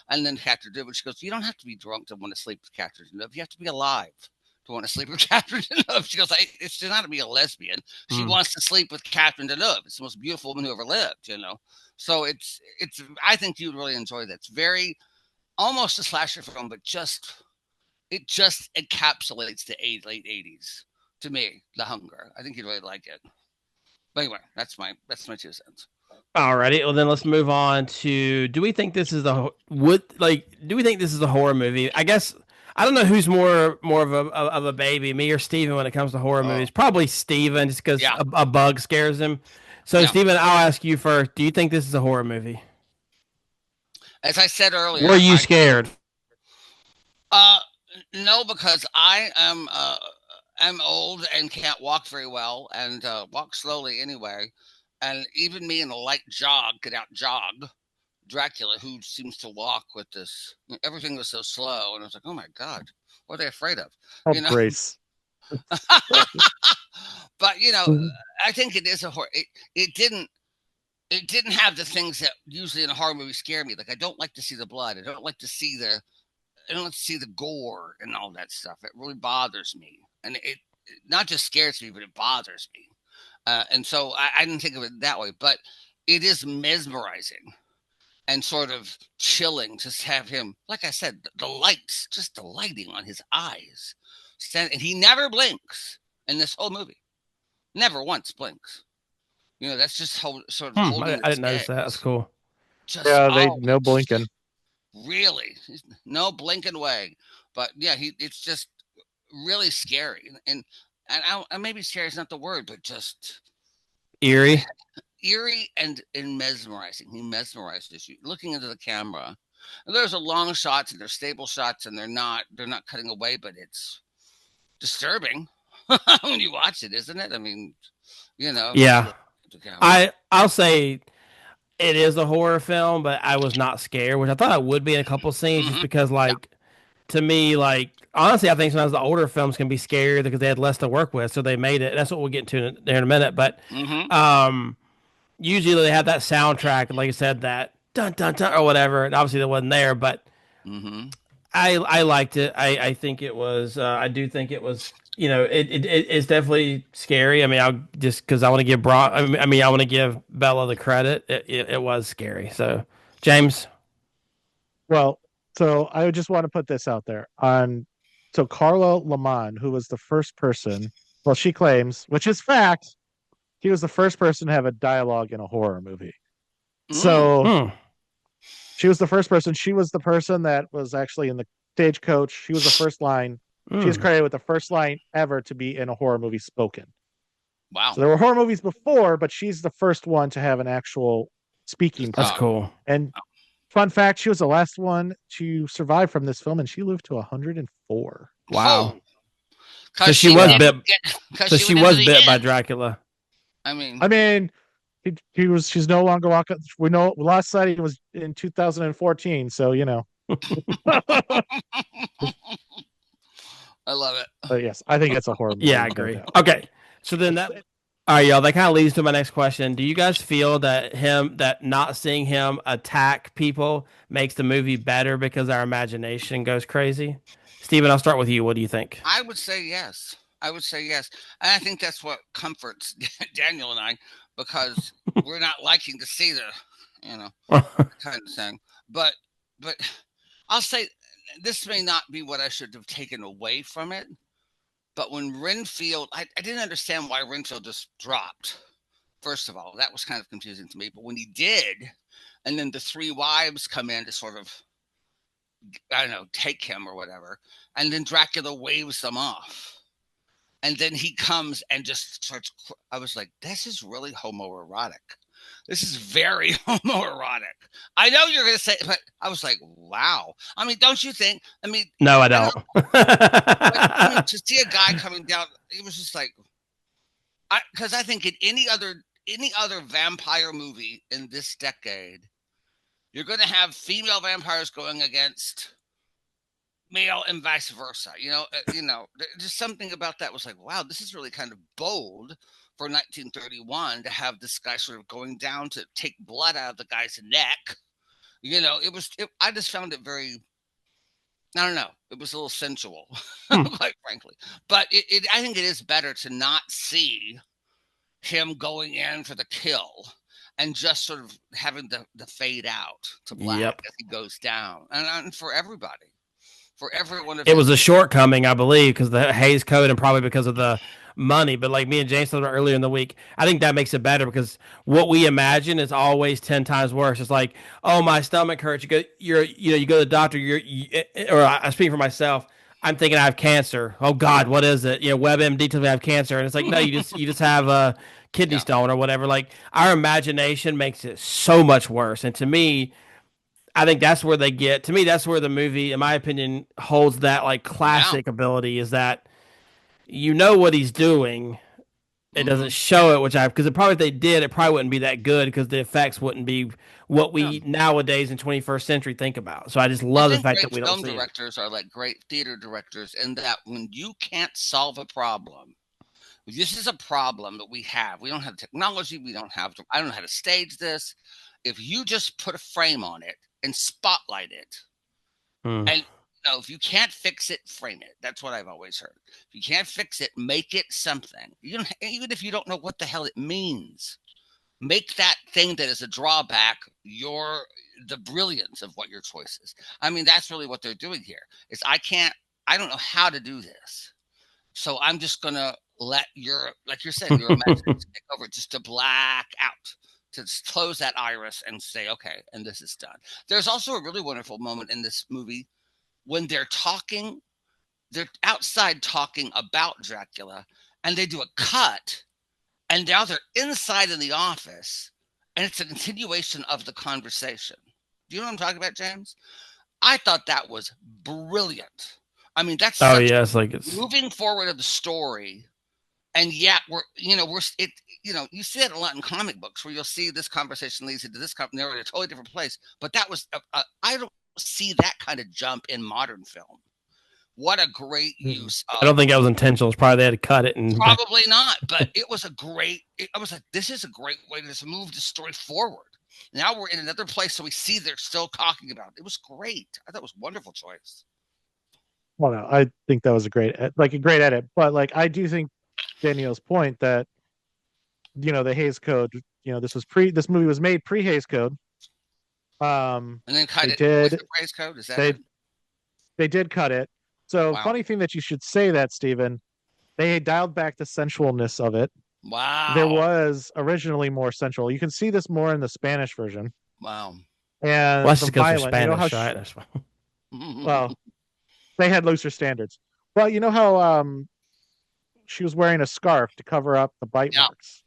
Speaker 2: and then Catherine Deneuve, she goes, you don't have to be drunk to want to sleep with Catherine Deneuve. You have to be alive to want to sleep with Catherine Deneuve. She goes, it's not to be a lesbian. She wants to sleep with Catherine Deneuve. It's the most beautiful woman who ever lived, So it's. I think you'd really enjoy that. It's very, almost a slasher film, but it just encapsulates the late 80s to me, The Hunger. I think you'd really like it. But anyway, that's my 2 cents.
Speaker 3: Alrighty, well then let's move on to do we think this is a horror movie? I guess I don't know who's more of a baby, me or Steven when it comes to horror movies. Probably Steven, just because a bug scares him. So Steven, I'll ask you first. Do you think this is a horror movie?
Speaker 2: As I said earlier,
Speaker 3: were you scared?
Speaker 2: No, because I am old and can't walk very well and walk slowly anyway. And even me in a light jog could out jog Dracula, who seems to walk with this. Everything was so slow, and I was like, "Oh my god, what are they afraid of?"
Speaker 1: Grace.
Speaker 2: But I think it is a horror. It didn't have the things that usually in a horror movie scare me. Like I don't like to see the blood. I don't like to see the gore and all that stuff. It really bothers me, and it not just scares me, but it bothers me. And so I didn't think of it that way, but it is mesmerizing and sort of chilling to have him, like I said, the lights, just the lighting on his eyes. And he never blinks in this whole movie. Never once blinks. That's just sort of holding
Speaker 3: I didn't notice that. That's cool.
Speaker 2: No
Speaker 1: blinking.
Speaker 2: Really? No blinking way. But yeah, it's just really scary. And maybe scary is not the word, but just
Speaker 3: eerie
Speaker 2: and mesmerizing. He mesmerizes you looking into the camera. And there's a long shots and there's stable shots and they're not cutting away, but it's disturbing when you watch it, isn't it? I mean,
Speaker 3: Yeah. I'll say it is a horror film, but I was not scared, which I thought I would be in a couple scenes, just because to me, honestly, I think sometimes the older films can be scarier because they had less to work with, so they made it. That's what we'll get to there in a minute. But usually they have that soundtrack, like I said, that dun dun dun or whatever. And obviously that wasn't there, but I liked it. I think it was. I do think it was. It's definitely scary. I mean, I'll just because I want to give I want to give Bella the credit. It was scary. So, James.
Speaker 1: Well. So I just want to put this out there so Carlo Lamont, who was the first person Well, she claims, which is fact, he was the first person to have a dialogue in a horror movie. So she was the first person. She was the person that was actually in the stagecoach. She was the first line. She is credited with the first line ever to be in a horror movie spoken.
Speaker 2: Wow.
Speaker 1: So there were horror movies before, but she's the first one to have an actual speaking part.
Speaker 3: That's cool.
Speaker 1: And fun fact, she was the last one to survive from this film, and she lived to 104.
Speaker 3: Wow.
Speaker 2: Oh.
Speaker 3: So she was bit. So she was bit by Dracula.
Speaker 2: I mean,
Speaker 1: she's no longer walking. We know last sighting was in 2014, so you know.
Speaker 2: I love it.
Speaker 1: But yes, I think it's a horror movie.
Speaker 3: Yeah, I agree. Okay, so then all right, y'all. That kind of leads to my next question. Do you guys feel that not seeing him attack people makes the movie better because our imagination goes crazy? Steven, I'll start with you. What do you think?
Speaker 2: I would say yes. And I think that's what comforts Daniel and I, because we're not liking to see the, kind of thing. But I'll say this may not be what I should have taken away from it. But when Renfield, I didn't understand why Renfield just dropped. First of all, that was kind of confusing to me. But when he did, and then the three wives come in to sort of, I don't know, take him or whatever, and then Dracula waves them off. And then he comes and just starts. I was like, this is really homoerotic. This is very homoerotic. I know you're going to say, but I was like, wow. I mean, don't you think? I mean,
Speaker 3: no, I don't.
Speaker 2: To see a guy coming down, it was just like, because I think in any other vampire movie in this decade, you're going to have female vampires going against male and vice versa. Just something about that was like, wow, this is really kind of bold for 1931 to have this guy sort of going down to take blood out of the guy's neck. I just found it very, I don't know, it was a little sensual, quite frankly. But I think it is better to not see him going in for the kill and just sort of having the fade out to black as he goes down. And for everybody. For everyone,
Speaker 3: it was a shortcoming, I believe, because the Hays Code and probably because of the money. But like me and James said earlier in the week, I think that makes it better because what we imagine is always 10 times worse. It's like, oh, my stomach hurts. You go to the doctor. Or I speak for myself. I'm thinking I have cancer. Oh God, what is it? WebMD tells me I have cancer, and it's like, no, you just have a kidney stone or whatever. Like our imagination makes it so much worse. And to me, I think that's where that's where the movie, in my opinion, holds that like classic ability is that what he's doing. It doesn't show it, because if they did, it probably wouldn't be that good because the effects wouldn't be what we nowadays in 21st century think about. So I just love the fact that we don't see
Speaker 2: film directors are like great theater directors in that when you can't solve a problem, this is a problem that we have. We don't have technology. I don't know how to stage this. If you just put a frame on it and spotlight it, and if you can't fix it, frame it. That's what I've always heard. If you can't fix it, make it something. Even if you don't know what the hell it means, make that thing that is a drawback the brilliance of what your choice is. I mean, that's really what they're doing here. Is I don't know how to do this, so I'm just gonna let like you're saying, your imagination take over just to black out. To close that iris and say, okay, and this is done. There's also a really wonderful moment in this movie when they're outside talking about Dracula, and they do a cut, and now they're inside in the office, and it's a continuation of the conversation. Do you know what I'm talking about, James? I thought that was brilliant. I mean, that's moving forward of the story. And yet you see that a lot in comic books where you'll see this conversation leads into this they're in a totally different place. But that was, I don't see that kind of jump in modern film. What a great use.
Speaker 3: I don't think that was intentional. It's probably they had to cut it.
Speaker 2: Probably not, but it was I was like, this is a great way to just move the story forward. Now we're in another place, so we see they're still talking about it. It was great. I thought it was a wonderful choice.
Speaker 1: Well, no, I think that was a great edit. But like, I do think Danielle's point that the Hays Code, this movie was made pre Hays Code,
Speaker 2: and then cut it. The Hays Code, is that
Speaker 1: they did cut it. So funny thing that you should say that, Stephen. They dialed back the sensualness of it. There
Speaker 2: Wow.
Speaker 1: was originally more sensual. You can see this more in the Spanish version.
Speaker 2: Wow.
Speaker 3: Well,
Speaker 1: And
Speaker 3: that's
Speaker 1: the
Speaker 3: just because they're
Speaker 1: violent, you know how
Speaker 3: Spanish, right? That's why.
Speaker 1: well, they had looser standards. Well, you know how she was wearing a scarf to cover up the bite
Speaker 2: Yeah.
Speaker 1: marks.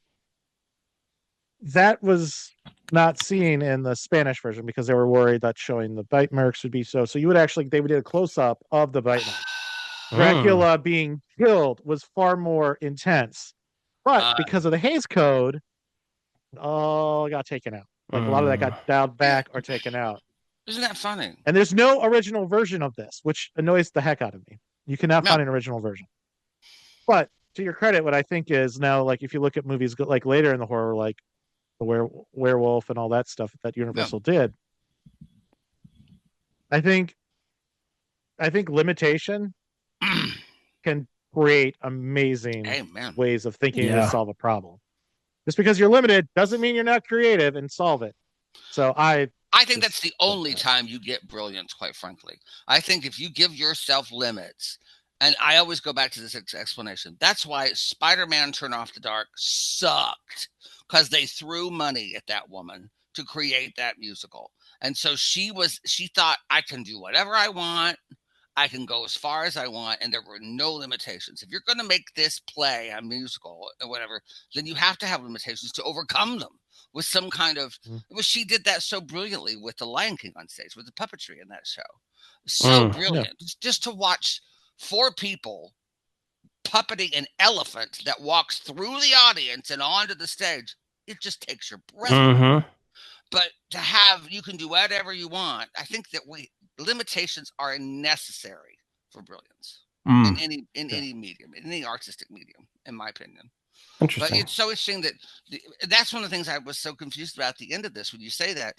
Speaker 1: That was not seen in the Spanish version because they were worried that showing the bite marks would be so you would actually they would do a close up of the bite marks.
Speaker 3: Mm.
Speaker 1: Dracula being killed was far more intense. But
Speaker 2: Uh,
Speaker 1: because of the Hays Code, all got taken out. Like a lot of that got
Speaker 3: Mm.
Speaker 1: dialed back or taken out.
Speaker 2: isn't that funny?
Speaker 1: And there's no original version of this, which annoys the heck out of me. You cannot
Speaker 2: No.
Speaker 1: find an original version. But to your credit, what I think is now, like if you look at movies like later in the horror, like the werewolf and all that stuff that
Speaker 2: No.
Speaker 1: Universal did, I think limitation can create amazing
Speaker 2: Amen.
Speaker 1: ways of thinking to
Speaker 3: Yeah.
Speaker 1: solve a problem. Just because you're limited doesn't mean you're not creative and solve it. So
Speaker 2: I think
Speaker 1: just
Speaker 2: that's the only time you get brilliance, quite frankly. I think if you give yourself limits, and I always go back to this explanation. That's why Spider-Man Turn Off the Dark sucked, because they threw money at that woman to create that musical. And so she thought, I can do whatever I want. I can go as far as I want, and there were no limitations. If you're going to make this play a musical or whatever, then you have to have limitations to overcome them with some kind of. Well, she did that so brilliantly with the Lion King on stage, with the puppetry in that show. So brilliant.
Speaker 1: Yeah.
Speaker 2: Just to watch 4 people puppeting an elephant that walks through the audience and onto the stage, it just takes your breath away.
Speaker 3: Mm-hmm.
Speaker 2: But to have, you can do whatever you want. I think that limitations are necessary for brilliance in any medium, in any artistic medium, in my opinion.
Speaker 3: Interesting.
Speaker 2: But it's so interesting that that's one of the things I was so confused about at the end of this when you say that,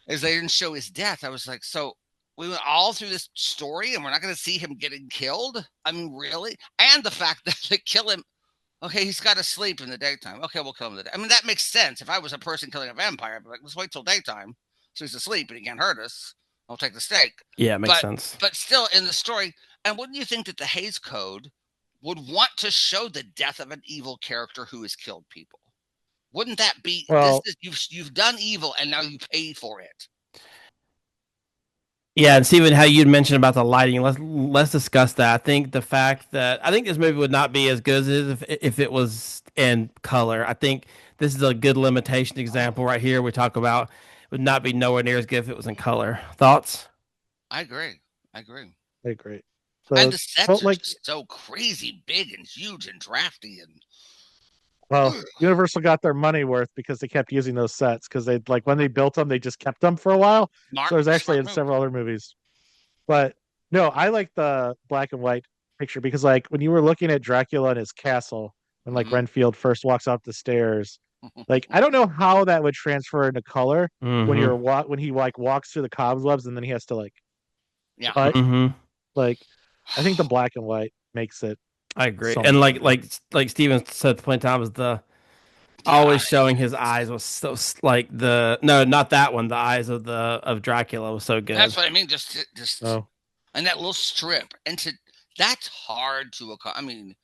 Speaker 2: is they didn't show his death. I was like, so we went all through this story and we're not going to see him getting killed? I mean, really? And the fact that they kill him. Okay, he's got to sleep in the daytime. Okay, we'll kill him in the day. I mean, that makes sense. If I was a person killing a vampire, I'd be like, let's wait till daytime so he's asleep and he can't hurt us. I'll take the stake.
Speaker 3: Yeah, it makes sense.
Speaker 2: But still, in the story, and wouldn't you think that the Hays Code would want to show the death of an evil character who has killed people? Wouldn't that be, you've done evil and now you pay for it?
Speaker 3: Yeah, and Steven, how you'd mentioned about the lighting, let's discuss that. I think this movie would not be as good as if it was in color. I think this is a good limitation example right here. We talk about would not be nowhere near as good if it was in color. Thoughts?
Speaker 2: I agree.
Speaker 1: So,
Speaker 2: and the sets are just so crazy big and huge and drafty and.
Speaker 1: Well, Universal got their money worth because they kept using those sets because they when they built them, they just kept them for a while. So there's actually in several other movies. But no, I like the black and white picture because like when you were looking at Dracula and his castle, when like Renfield first walks up the stairs, like I don't know how that would transfer into color when he like walks through the cobwebs and then he has to like cut. Like I think the black and white makes it.
Speaker 3: I agree. And like Steven said at the point in time, was always showing his eyes was so like not that one. The eyes of Dracula was so good.
Speaker 2: That's what I mean. Just and that little strip, and that's hard to accomplish. I mean,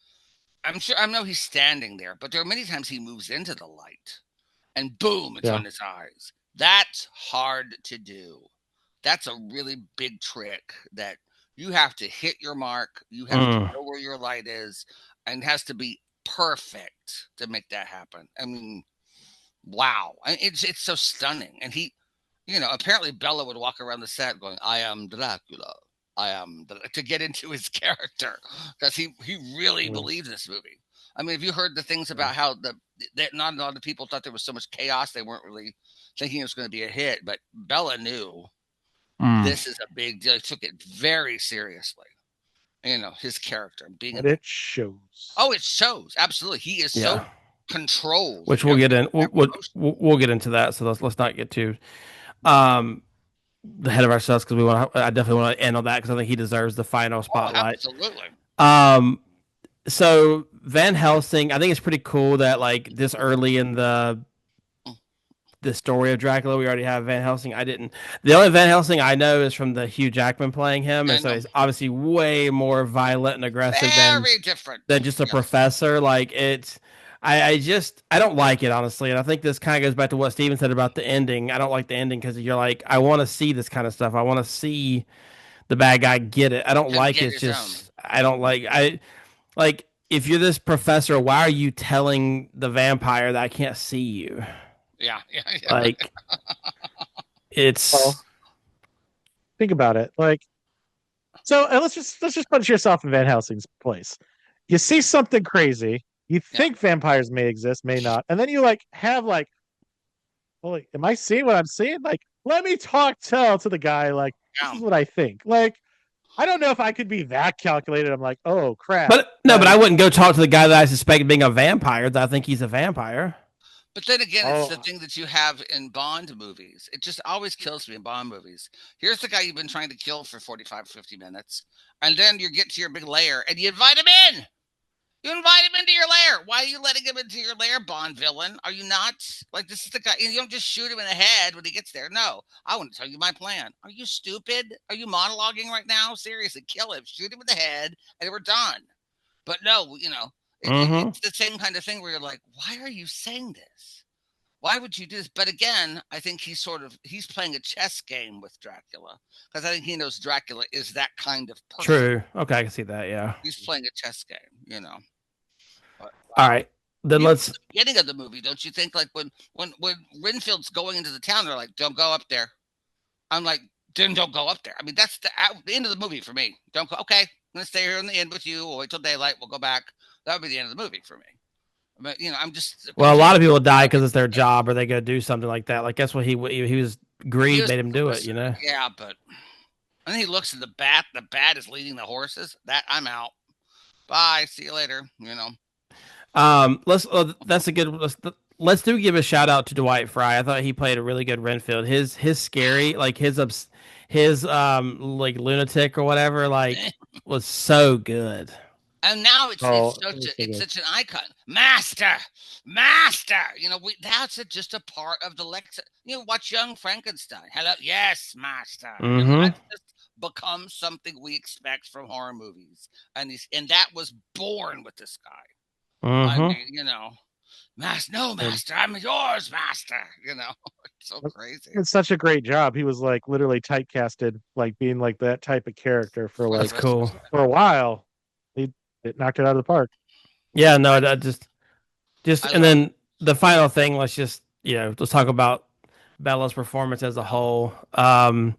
Speaker 2: I know he's standing there, but there are many times he moves into the light, and boom, it's on his eyes. That's hard to do. That's a really big trick that. You have to hit your mark. You have to know where your light is, and it has to be perfect to make that happen. I mean, wow. It's so stunning. And he, apparently Bela would walk around the set going, I am Dracula. To get into his character because he really believed this movie. I mean, have you heard the things about how that not a lot of people thought there was so much chaos they weren't really thinking it was going to be a hit, but Bela knew. This is a big deal. He took it very seriously. His character being.
Speaker 1: And it shows.
Speaker 2: Oh, it shows. Absolutely, he is so controlled.
Speaker 3: Which we'll get in. We'll get into that. So let's not get too ahead of ourselves because I definitely want to end on that because I think he deserves the final spotlight.
Speaker 2: Absolutely.
Speaker 3: So Van Helsing, I think it's pretty cool that like this early in the the story of Dracula. We already have Van Helsing. I didn't. The only Van Helsing I know is from the Hugh Jackman playing him, and
Speaker 2: I
Speaker 3: so
Speaker 2: know.
Speaker 3: he's obviously way more violent and aggressive
Speaker 2: Very different.
Speaker 3: than just a
Speaker 2: Yes.
Speaker 3: professor. Like it's, I don't like it honestly, and I think this kind of goes back to what Steven said about the ending. I don't like the ending because you're like, I want to see this kind of stuff. I want to see the bad guy get it. I don't
Speaker 2: Him
Speaker 3: like
Speaker 2: get
Speaker 3: it. It's
Speaker 2: his own.
Speaker 3: just I don't like I like if you're this professor, why are you telling the vampire that I can't see you?
Speaker 2: Yeah.
Speaker 3: Like it's
Speaker 1: Well, think about it. Like, so let's just put yourself in Van Helsing's place. You see something crazy. You think vampires may exist, may not, and then you like have like, well, am I seeing what I'm seeing? Like, let me tell to the guy. Like, this is what I think. Like, I don't know if I could be that calculated. I'm like, oh crap.
Speaker 3: But no, but I wouldn't go talk to the guy that I suspect being a vampire. That I think he's a vampire.
Speaker 2: But then again, it's the thing that you have in Bond movies. It just always kills me in Bond movies. Here's the guy you've been trying to kill for 45, 50 minutes. And then you get to your big lair and you invite him in. You invite him into your lair. Why are you letting him into your lair, Bond villain? Are you nuts? Like, this is the guy. You don't just shoot him in the head when he gets there. No, I want to tell you my plan. Are you stupid? Are you monologuing right now? Seriously, kill him. Shoot him in the head and we're done. But no, it's the same kind of thing where you're like, why are you saying this? Why would you do this? But again, I think he's playing a chess game with Dracula because I think he knows Dracula is that kind of person.
Speaker 3: True. Okay, I can see that. Yeah.
Speaker 2: He's playing a chess game, But,
Speaker 3: all right. Then let's.
Speaker 2: The beginning of the movie, don't you think? Like when Renfield's going into the town, they're like, "Don't go up there." I'm like, "Then don't go up there." I mean, that's the end of the movie for me. Don't go. Okay, I'm gonna stay here in the inn with you. We'll wait till daylight. We'll go back. That would be the end of the movie for me. But I'm just.
Speaker 3: Well, a lot of people die because it's their job, or they go do something like that. Like that's what he was. Greed made him do it.
Speaker 2: Yeah, but and then he looks at the bat. The bat is leading the horses. That I'm out. Bye. See you later.
Speaker 3: That's a good. Let's give a shout out to Dwight Fry. I thought he played a really good Renfield. His scary, like his like lunatic or whatever, like was so good.
Speaker 2: And now it's such an icon. Master. That's just a part of the Lex. Watch Young Frankenstein. Hello, yes, Master. That's just become something we expect from horror movies, and that was born with this guy. I mean, Master, I'm yours, Master. It's so crazy.
Speaker 1: It's such a great job. He was like literally typecasted, like being like that type of character for like
Speaker 3: cool
Speaker 1: for a while. It knocked it out of the park.
Speaker 3: Yeah, no, that just and then the final thing. Let's talk about Bela's performance as a whole. Bela.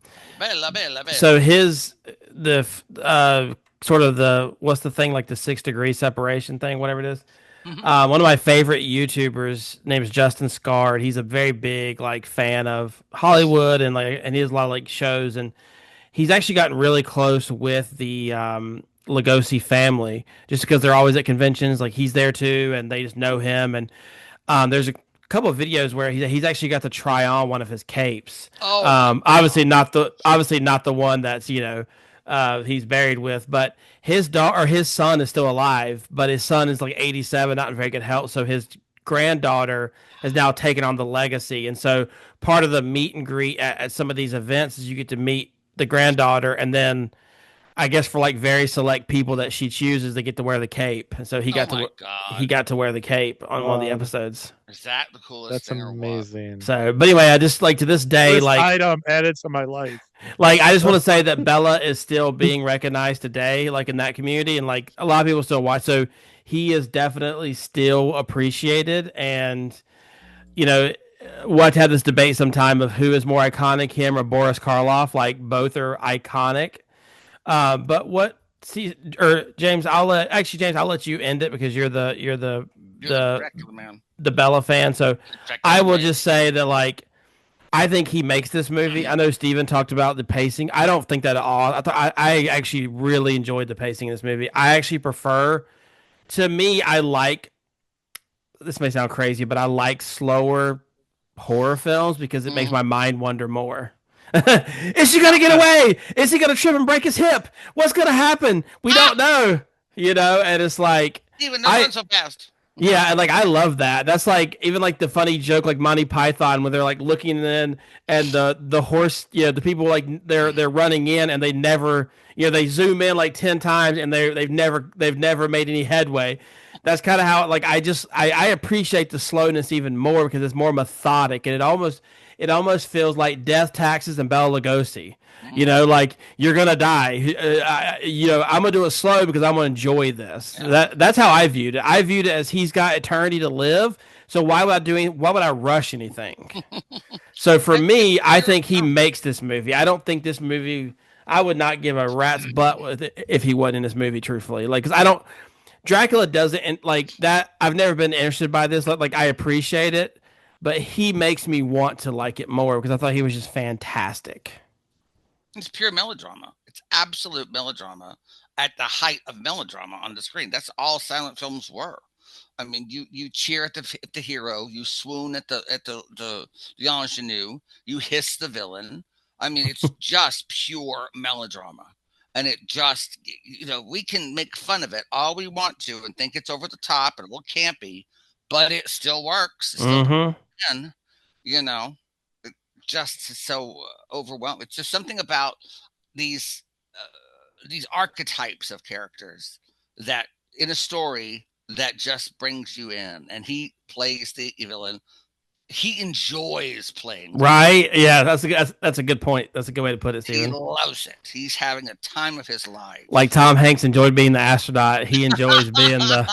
Speaker 3: So sort of what's the thing, like the 6 degree separation thing, whatever it is. One of my favorite YouTubers named Justin Scard. He's a very big like fan of Hollywood and he has a lot of like shows, and he's actually gotten really close with the Lugosi family just because they're always at conventions. Like he's there too, and they just know him. And there's a couple of videos where he's actually got to try on one of his capes. Obviously not the one that's he's buried with, but his son is still alive, but his son is like 87, not in very good health. So his granddaughter has now taken on the legacy, and so part of the meet and greet at some of these events is you get to meet the granddaughter, and then I guess for like very select people that she chooses, they get to wear the cape, and so he got to wear the cape on one of the episodes.
Speaker 2: Is that the coolest?
Speaker 1: That's
Speaker 2: thing
Speaker 1: amazing.
Speaker 3: So, but anyway, I just like to this day,
Speaker 1: First
Speaker 3: like
Speaker 1: item added to my life.
Speaker 3: Like I just want to say that Bela is still being recognized today, like in that community, and like a lot of people still watch. So he is definitely still appreciated, and we'll have to have this debate sometime of who is more iconic, him or Boris Karloff. Like both are iconic. But James, I'll let you end it because you're the Bela fan. So I will just say that like I think he makes this movie. I know Steven talked about the pacing. I don't think that at all. I actually really enjoyed the pacing in this movie. I actually prefer, this may sound crazy, but I like slower horror films because it makes my mind wonder more. Is she going to get away? Is he going to trip and break his hip? What's going to happen? We don't know, and it's like,
Speaker 2: Steven, don't run so fast.
Speaker 3: Yeah, and like I love that. That's like even like the funny joke like Monty Python when they're like looking in and the horse, the people like they're running in and they never, they zoom in like 10 times and they've never made any headway. That's kind of how like I appreciate the slowness even more because it's more methodic and it almost feels like Death, Taxes, and Bela Lugosi. Like you're gonna die. I'm gonna do it slow because I'm gonna enjoy this.
Speaker 2: Yeah.
Speaker 3: That's how I viewed it. I viewed it as he's got eternity to live. So why would I rush anything? So for me, I think he makes this movie. I don't think this movie. I would not give a rat's butt with it if he wasn't in this movie. Truthfully, like because I don't. Dracula does it and like that. I've never been interested by this. Like I appreciate it, but he makes me want to like it more because I thought he was just fantastic.
Speaker 2: It's pure melodrama. It's absolute melodrama at the height of melodrama on the screen. That's all silent films were. I mean, you cheer at the hero, you swoon at the ingenue, you hiss the villain. I mean, it's just pure melodrama, and it just we can make fun of it all we want to and think it's over the top and a little campy, but it still works. It still
Speaker 3: Mm-hmm.
Speaker 2: can, you know just so overwhelming. It's just something about these these archetypes of characters that in a story that just brings you in. And he plays the villain. He enjoys playing the villain.
Speaker 3: Right? Yeah, that's a good point. That's a good way to put it,
Speaker 2: He
Speaker 3: Steven.
Speaker 2: loves it. He's having a time of his life.
Speaker 3: Like Tom Hanks enjoyed being the astronaut, he enjoys being the.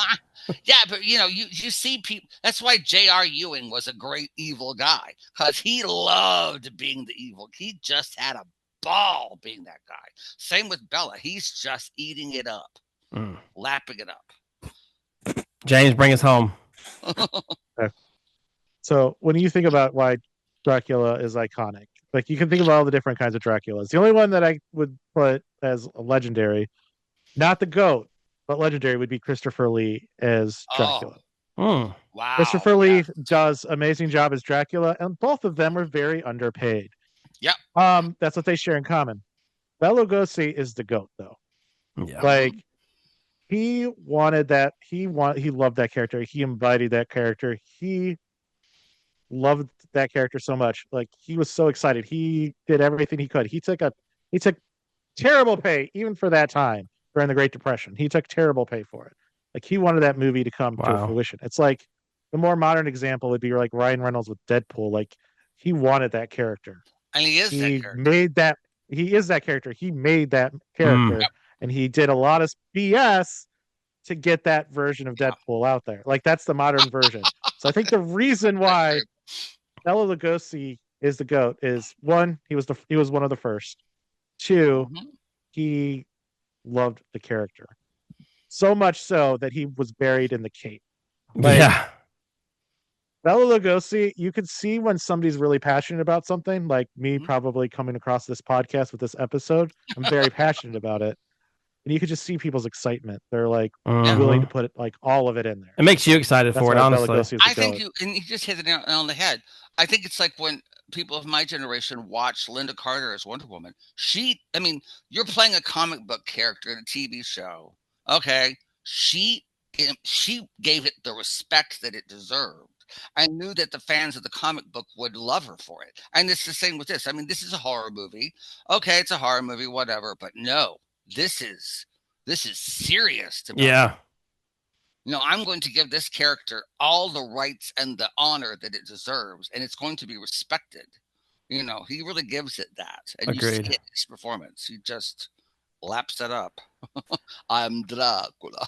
Speaker 2: Yeah, but you see people. That's why J.R. Ewing was a great evil guy because he loved being the evil. He just had a ball being that guy. Same with Bella. He's just eating it up, lapping it up.
Speaker 3: James, bring us home.
Speaker 1: Okay. So when you think about why Dracula is iconic, like you can think of all the different kinds of Draculas. The only one that I would put as a legendary, not the GOAT, but legendary would be Christopher Lee as Dracula.
Speaker 3: Oh.
Speaker 2: Wow.
Speaker 1: Christopher Lee does amazing job as Dracula, and both of them are very underpaid.
Speaker 2: Yep.
Speaker 1: That's what they share in common. Bela Lugosi is the GOAT, though.
Speaker 3: Yeah.
Speaker 1: Like he wanted that. He loved that character. He embodied that character. He loved that character so much. Like he was so excited. He did everything he could. He took terrible pay even for that time during the Great Depression. He took terrible pay for it. Like he wanted that movie to come to fruition. It's like the more modern example would be like Ryan Reynolds with Deadpool. Like he wanted that character.
Speaker 2: And he is that character.
Speaker 1: He is that character. He made that character. And he did a lot of BS to get that version of Deadpool out there. Like that's the modern version. So I think the reason why Bela Lugosi is the GOAT is one, he was one of the first. Two, he loved the character. So much so that he was buried in the cape.
Speaker 3: Yeah.
Speaker 1: Bela Lugosi, you can see when somebody's really passionate about something, like me probably coming across this podcast with this episode. I'm very passionate about it. And you could just see people's excitement. They're like willing to put it, like all of it in there.
Speaker 3: It makes you excited for it, honestly.
Speaker 2: I think and you just hit it on the head. I think it's like when people of my generation watch Linda Carter as Wonder Woman. You're playing a comic book character in a TV show. Okay. She gave it the respect that it deserved. I knew that the fans of the comic book would love her for it. And it's the same with this. I mean, this is a horror movie. Okay, it's a horror movie, whatever. But no, this is serious to me.
Speaker 3: Yeah.
Speaker 2: I'm going to give this character all the rights and the honor that it deserves, and it's going to be respected. He really gives it that. And
Speaker 3: Agreed.
Speaker 2: You see it in his performance. He just laps it up. I'm Dracula.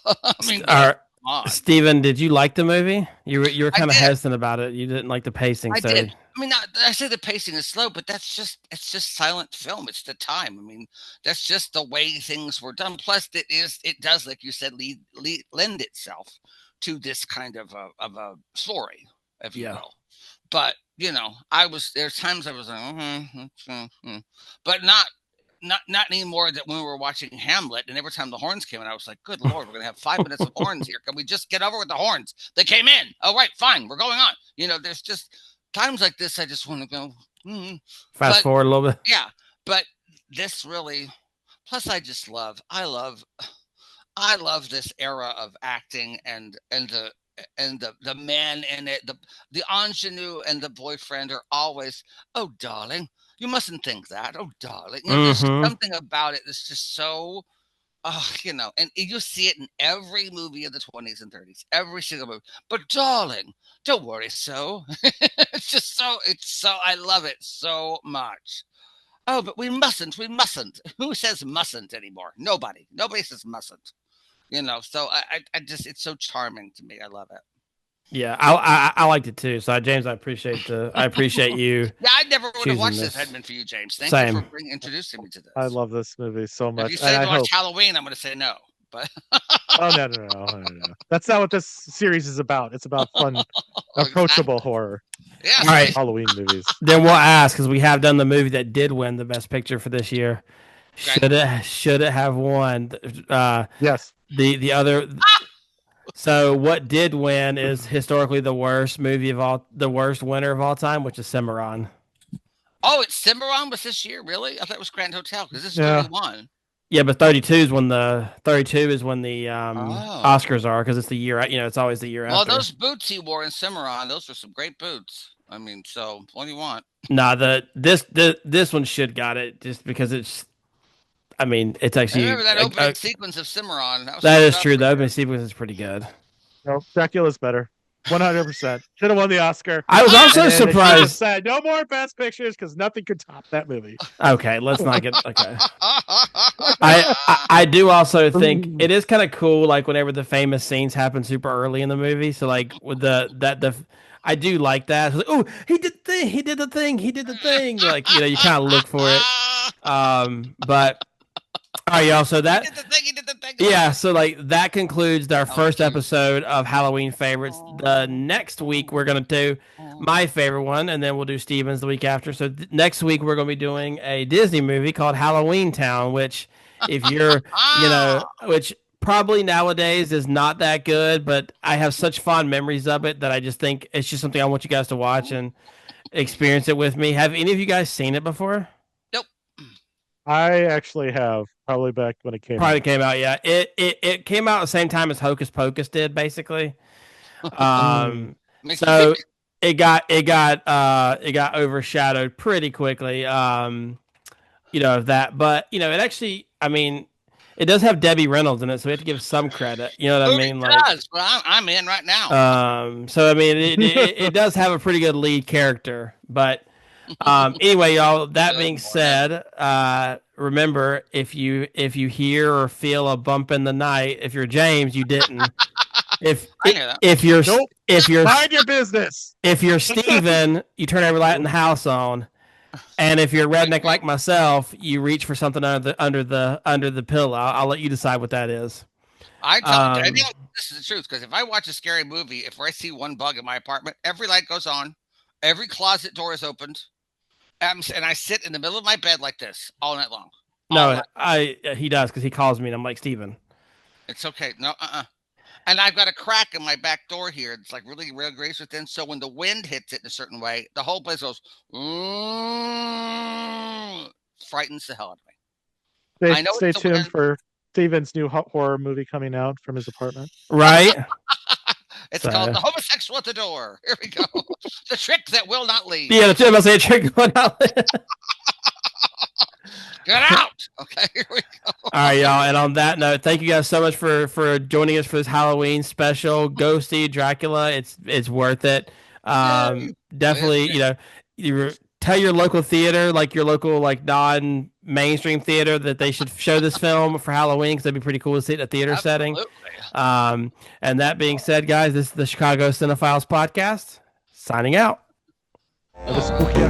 Speaker 3: Steven, did you like the movie? You were kind of hesitant about it. You didn't like the pacing.
Speaker 2: I did. I say the pacing is slow, but it's just silent film. It's the time. That's just the way things were done. Plus, it does, like you said, lend itself to this kind of a story, if you will. But there's times I was like, but not anymore. That when we were watching Hamlet, and every time the horns came in, I was like, "Good Lord, we're gonna have 5 minutes of horns here. Can we just get over with the horns? They came in. Oh, right, fine, we're going on." There's just times like this. I just want to go
Speaker 3: fast forward a little bit.
Speaker 2: Yeah, but this really. Plus, I love this era of acting and and the man in it, the ingenue and the boyfriend are always, oh darling, you mustn't think that. Oh darling, there's just something about it that's just so. And you see it in every movie of the 20s and 30s, every single movie. But darling, don't worry so. I love it so much. Oh, but we mustn't. Who says mustn't anymore? Nobody says mustn't. So I just, it's so charming to me. I love it.
Speaker 3: Yeah, I liked it too. So James, I appreciate you.
Speaker 2: Yeah, I never would have watched this had been for you, James. Thank you for introducing me to this.
Speaker 1: I love this movie so much.
Speaker 2: If you say to watch Halloween, I'm going to say no. But
Speaker 1: oh no. That's not what this series is about. It's about fun, approachable horror.
Speaker 2: Yeah,
Speaker 3: all right.
Speaker 1: Halloween movies.
Speaker 3: Then we'll ask, because we have done the movie that did win the best picture for this year. Okay. Should it have won?
Speaker 1: Yes.
Speaker 3: The other. So what did win is historically the worst winner of all time, which is Cimarron.
Speaker 2: Oh, it's Cimarron was this year, really? I thought it was Grand Hotel because this is 31.
Speaker 3: Yeah, but 32 is when the Oscars are, because it's the year. It's always the year after.
Speaker 2: Well, those boots he wore in Cimarron, those were some great boots. I mean, so what do you want?
Speaker 3: Nah, this one should got it just because it's. I mean, it's actually.
Speaker 2: I remember that opening sequence of Cimarron.
Speaker 3: That is true. The opening sequence is pretty good.
Speaker 1: No, Dracula's better. 100%. Should have won the Oscar.
Speaker 3: I was also surprised.
Speaker 1: Said, no more Best Pictures because nothing could top that movie.
Speaker 3: Okay, let's not get. Okay. I do also think it is kind of cool, like whenever the famous scenes happen super early in the movie. So like with I do like that. Like, oh, he did the thing. Like you kind of look for it. But. All right, y'all. So that
Speaker 2: he did the thing.
Speaker 3: Yeah, so like that concludes our first episode of Halloween favorites. The next week we're gonna do my favorite one, and then we'll do Steven's the week after. So next week we're gonna be doing a Disney movie called Halloween Town, which if you're which probably nowadays is not that good, but I have such fond memories of it that I just think it's just something I want you guys to watch and experience it with me. Have any of you guys seen it before?
Speaker 1: I actually have, probably back when it came
Speaker 3: out. Came out, yeah. It came out at the same time as Hocus Pocus did, basically. So it got overshadowed pretty quickly. Of that, but it actually, I mean, it does have Debbie Reynolds in it, so we have to give some credit. You know what I mean?
Speaker 2: It does. Well, I'm in right now.
Speaker 3: So I mean, it does have a pretty good lead character, but. Anyway, y'all, that being said, remember, if you hear or feel a bump in the night, if you're James, you didn't. If you're
Speaker 1: mind your business.
Speaker 3: If you're Steven, you turn every light in the house on. And if you're a redneck like myself, you reach for something under the pillow. I'll let you decide what that is.
Speaker 2: I think this is the truth, because if I watch a scary movie, if I see one bug in my apartment, every light goes on, every closet door is opened. And I sit in the middle of my bed like this all night long.
Speaker 3: He does, because he calls me and I'm like, Steven.
Speaker 2: It's okay. No, And I've got a crack in my back door here. It's like really real grace within. So when the wind hits it in a certain way, the whole place goes, frightens the hell out of
Speaker 1: me. Stay tuned for Steven's new horror movie coming out from his apartment.
Speaker 3: Right?
Speaker 2: It's called The Homosexual at the Door. Here we go. The trick that will not leave.
Speaker 3: Yeah, the trick will say a trick will not leave.
Speaker 2: Get out. Okay, here we go.
Speaker 3: All right, y'all. And on that note, thank you guys so much for joining us for this Halloween special. Go see Dracula. It's worth it. Definitely, you tell your local theater, like your local non-mainstream theater, that they should show this film for Halloween, because that'd be pretty cool to see it in a theater setting. And that being said, guys, this is the Chicago Cinephiles podcast. Signing out.
Speaker 1: Have a spooky